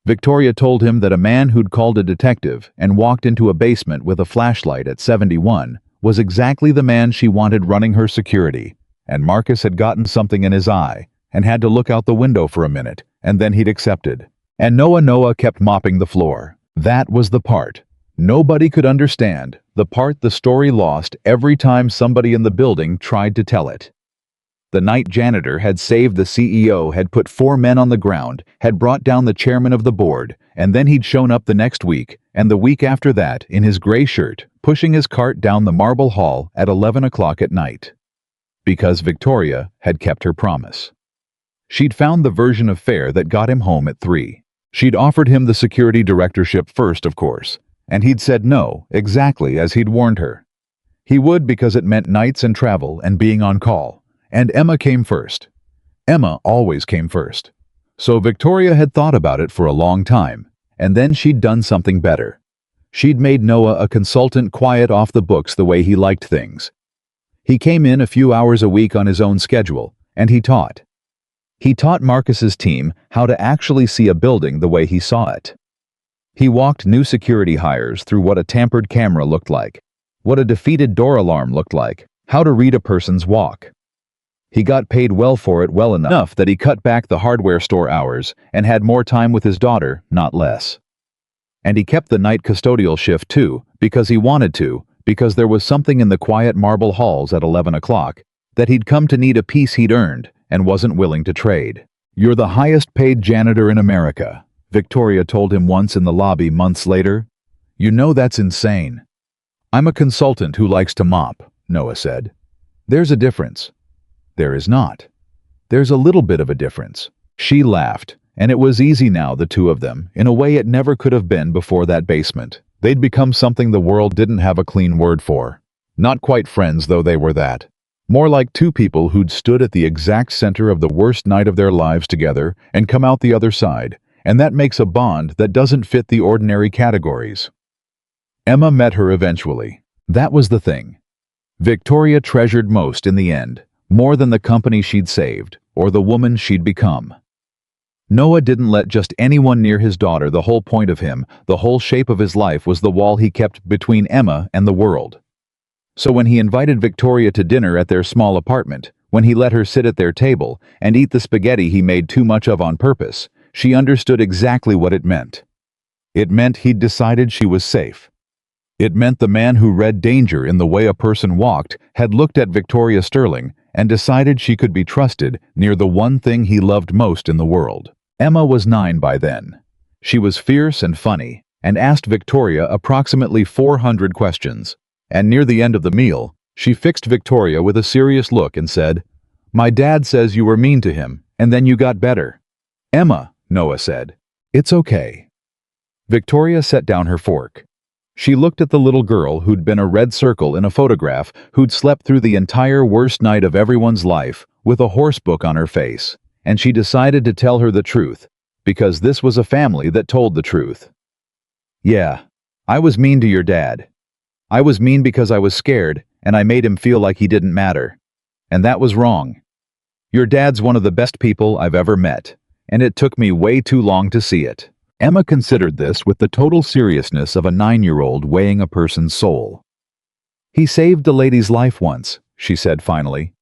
Victoria told him that a man who'd called a detective and walked into a basement with a flashlight at 71 was exactly the man she wanted running her security, and Marcus had gotten something in his eye and had to look out the window for a minute, and then he'd accepted. And Noah kept mopping the floor. That was the part nobody could understand, the part the story lost every time somebody in the building tried to tell it. The night Janitor had saved the CEO, had put 4 men on the ground, had brought down the chairman of the board, and then he'd shown up the next week, and the week after that, in his gray shirt, pushing his cart down the marble hall at 11 o'clock at night. Because Victoria had kept her promise. She'd found the version of fare that got him home at 3. She'd offered him the security directorship first, of course, and he'd said no, exactly as he'd warned her. He would because it meant nights and travel and being on call, and Emma came first. Emma always came first. So Victoria had thought about it for a long time, and then she'd done something better. She'd made Noah a consultant, quiet, off the books, the way he liked things. He came in a few hours a week on his own schedule, and he taught. He taught Marcus's team how to actually see a building the way he saw it. He walked new security hires through what a tampered camera looked like, what a defeated door alarm looked like, how to read a person's walk. He got paid well for it, well enough that he cut back the hardware store hours and had more time with his daughter, not less. And he kept the night custodial shift too, because he wanted to, because there was something in the quiet marble halls at 11 o'clock that he'd come to need, a piece he'd earned and wasn't willing to trade. "You're the highest paid janitor in America," Victoria told him once in the lobby months later. "You know that's insane." "I'm a consultant who likes to mop," Noah said. "There's a difference." "There is not." "There's a little bit of a difference." She laughed, and it was easy now, the two of them, in a way it never could have been before that basement. They'd become something the world didn't have a clean word for. Not quite friends, though they were that. More like two people who'd stood at the exact center of the worst night of their lives together and come out the other side, and that makes a bond that doesn't fit the ordinary categories. Emma met her eventually. That was the thing Victoria treasured most in the end, more than the company she'd saved or the woman she'd become. Noah didn't let just anyone near his daughter. The whole point of him, the whole shape of his life, was the wall he kept between Emma and the world. So when he invited Victoria to dinner at their small apartment, when he let her sit at their table and eat the spaghetti he made too much of on purpose, she understood exactly what it meant. It meant he'd decided she was safe. It meant the man who read danger in the way a person walked had looked at Victoria Sterling and decided she could be trusted near the one thing he loved most in the world. Emma was 9 by then. She was fierce and funny, and asked Victoria approximately 400 questions. And near the end of the meal, she fixed Victoria with a serious look and said, "My dad says you were mean to him, and then you got better." "Emma," Noah said, "it's okay." Victoria set down her fork. She looked at the little girl who'd been a red circle in a photograph, who'd slept through the entire worst night of everyone's life with a horse book on her face, and she decided to tell her the truth, because this was a family that told the truth. "Yeah, I was mean to your dad. I was mean because I was scared, and I made him feel like he didn't matter. And that was wrong. Your dad's one of the best people I've ever met, and it took me way too long to see it." Emma considered this with the total seriousness of a 9-year-old weighing a person's soul. "He saved a lady's life once," she said finally.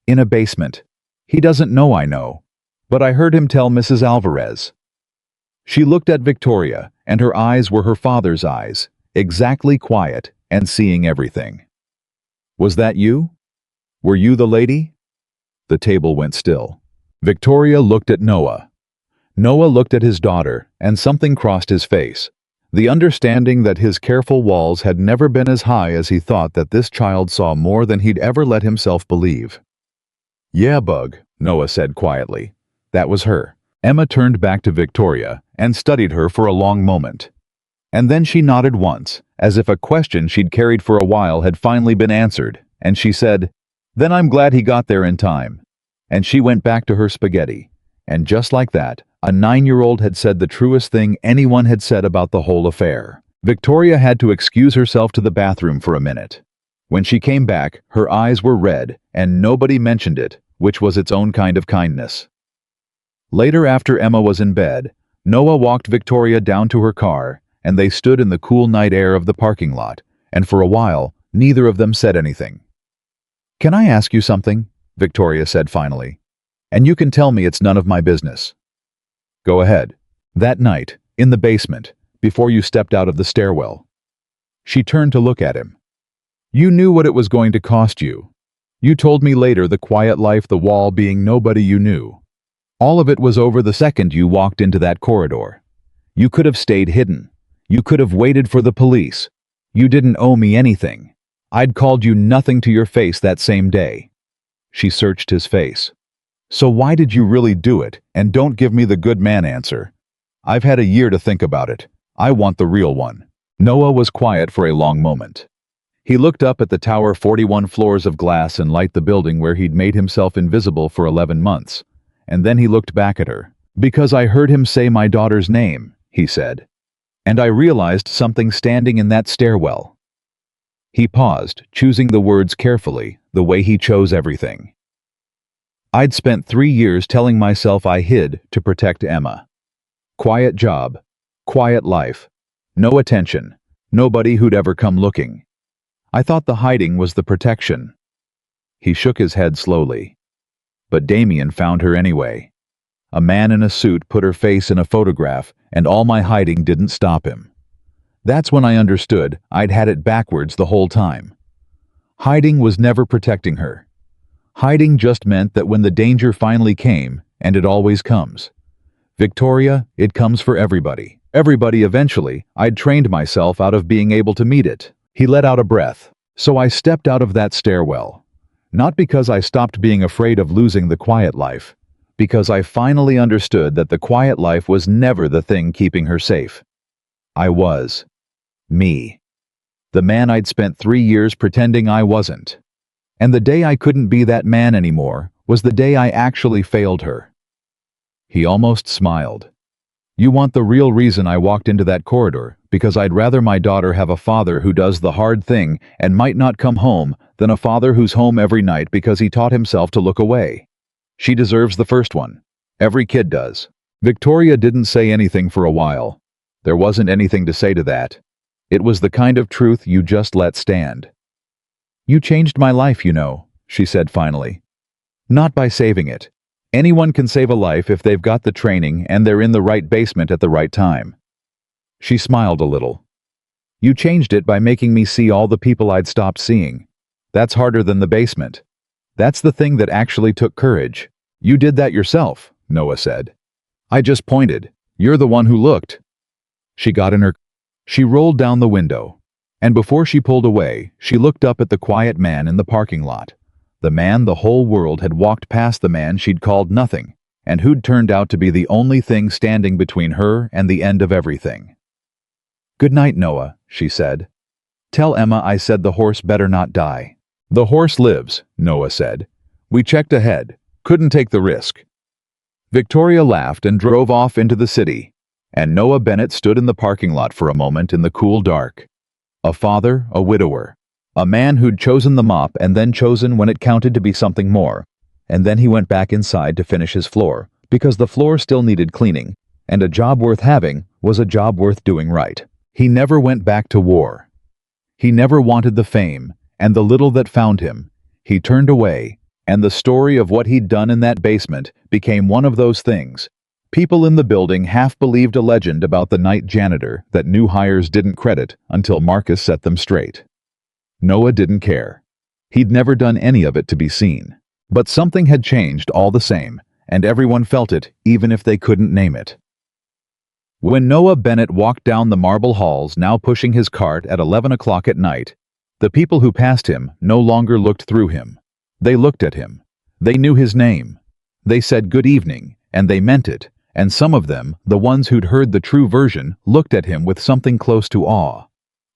"In a basement. He doesn't know I know, but I heard him tell Mrs. Alvarez." She looked at Victoria, and her eyes were her father's eyes, exactly quiet and seeing everything. "Was that you? Were you the lady?" The table went still. Victoria looked at Noah. Noah looked at his daughter, and something crossed his face. The understanding that his careful walls had never been as high as he thought, that this child saw more than he'd ever let himself believe. "Yeah, Bug," Noah said quietly. "That was her." Emma turned back to Victoria and studied her for a long moment. And then she nodded once, as if a question she'd carried for a while had finally been answered, and she said, "Then I'm glad he got there in time." And she went back to her spaghetti. And just like that, a 9-year-old had said the truest thing anyone had said about the whole affair. Victoria had to excuse herself to the bathroom for a minute. When she came back, her eyes were red, and nobody mentioned it, which was its own kind of kindness. Later, after Emma was in bed, Noah walked Victoria down to her car, and they stood in the cool night air of the parking lot, and for a while, neither of them said anything. "Can I ask you something?" Victoria said finally. "And you can tell me it's none of my business." "Go ahead." "That night, in the basement, before you stepped out of the stairwell." She turned to look at him. "You knew what it was going to cost you. You told me later the quiet life, the wall being nobody you knew. All of it was over the second you walked into that corridor. You could have stayed hidden. You could have waited for the police. You didn't owe me anything. I'd called you nothing to your face that same day." She searched his face. "So why did you really do it? And don't give me the good man answer. I've had a year to think about it. I want the real one." Noah was quiet for a long moment. He looked up at the tower, 41 floors of glass and light, the building where he'd made himself invisible for 11 months. And then he looked back at her. "Because I heard him say my daughter's name," he said. "And I realized something standing in that stairwell." He paused, choosing the words carefully, the way he chose everything. "I'd spent 3 years telling myself I hid to protect Emma. Quiet job, quiet life, no attention, nobody who'd ever come looking. I thought the hiding was the protection." He shook his head slowly. But Damien found her anyway. A man in a suit put her face in a photograph, and all my hiding didn't stop him. That's when I understood I'd had it backwards the whole time. Hiding was never protecting her. Hiding just meant that when the danger finally came, and it always comes, Victoria, it comes for everybody. Everybody eventually. I'd trained myself out of being able to meet it. He let out a breath. So I stepped out of that stairwell. Not because I stopped being afraid of losing the quiet life, because I finally understood that the quiet life was never the thing keeping her safe. I was me. The man I'd spent 3 years pretending I wasn't. And the day I couldn't be that man anymore was the day I actually failed her. He almost smiled. You want the real reason I walked into that corridor, because I'd rather my daughter have a father who does the hard thing and might not come home than a father who's home every night because he taught himself to look away. She deserves the first one. Every kid does. Victoria didn't say anything for a while. There wasn't anything to say to that. It was the kind of truth you just let stand. You changed my life, you know, she said finally. Not by saving it. Anyone can save a life if they've got the training and they're in the right basement at the right time. She smiled a little. You changed it by making me see all the people I'd stopped seeing. That's harder than the basement. That's the thing that actually took courage. You did that yourself, Noah said. I just pointed. You're the one who looked. She got in her. She rolled down the window. And before she pulled away, she looked up at the quiet man in the parking lot. The man the whole world had walked past, the man she'd called nothing, and who'd turned out to be the only thing standing between her and the end of everything. Good night, Noah, she said. Tell Emma I said the horse better not die. The horse lives, Noah said. We checked ahead. Couldn't take the risk. Victoria laughed and drove off into the city, and Noah Bennett stood in the parking lot for a moment in the cool dark. A father, a widower. A man who'd chosen the mop and then chosen when it counted to be something more. And then he went back inside to finish his floor, because the floor still needed cleaning, and a job worth having was a job worth doing right. He never went back to war. He never wanted the fame, and the little that found him. He turned away, and the story of what he'd done in that basement became one of those things. People in the building half believed a legend about the night janitor that new hires didn't credit until Marcus set them straight. Noah didn't care. He'd never done any of it to be seen. But something had changed all the same, and everyone felt it, even if they couldn't name it. When Noah Bennett walked down the marble halls, now pushing his cart at 11 o'clock at night, the people who passed him no longer looked through him. They looked at him. They knew his name. They said good evening, and they meant it, and some of them, the ones who'd heard the true version, looked at him with something close to awe.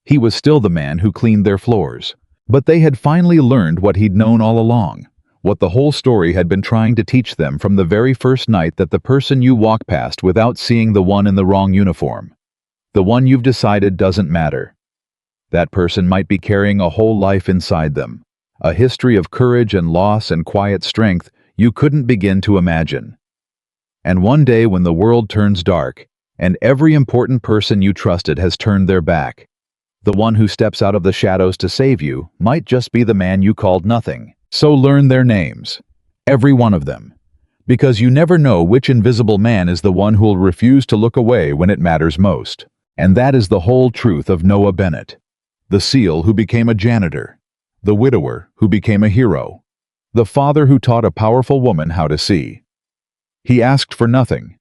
He was still the man who cleaned their floors. But they had finally learned what he'd known all along, what the whole story had been trying to teach them from the very first night, that the person you walk past without seeing the one in the wrong uniform, the one you've decided doesn't matter. That person might be carrying a whole life inside them, a history of courage and loss and quiet strength you couldn't begin to imagine. And one day when the world turns dark, and every important person you trusted has turned their back, the one who steps out of the shadows to save you might just be the man you called nothing. So learn their names, every one of them, because you never know which invisible man is the one who'll refuse to look away when it matters most. And that is the whole truth of Noah Bennett, the SEAL who became a janitor, the widower who became a hero, the father who taught a powerful woman how to see. He asked for nothing.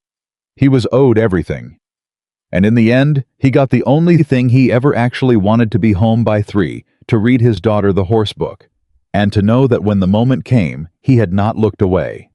He was owed everything. And in the end, he got the only thing he ever actually wanted: to be home by 3, to read his daughter the horse book, and to know that when the moment came, he had not looked away.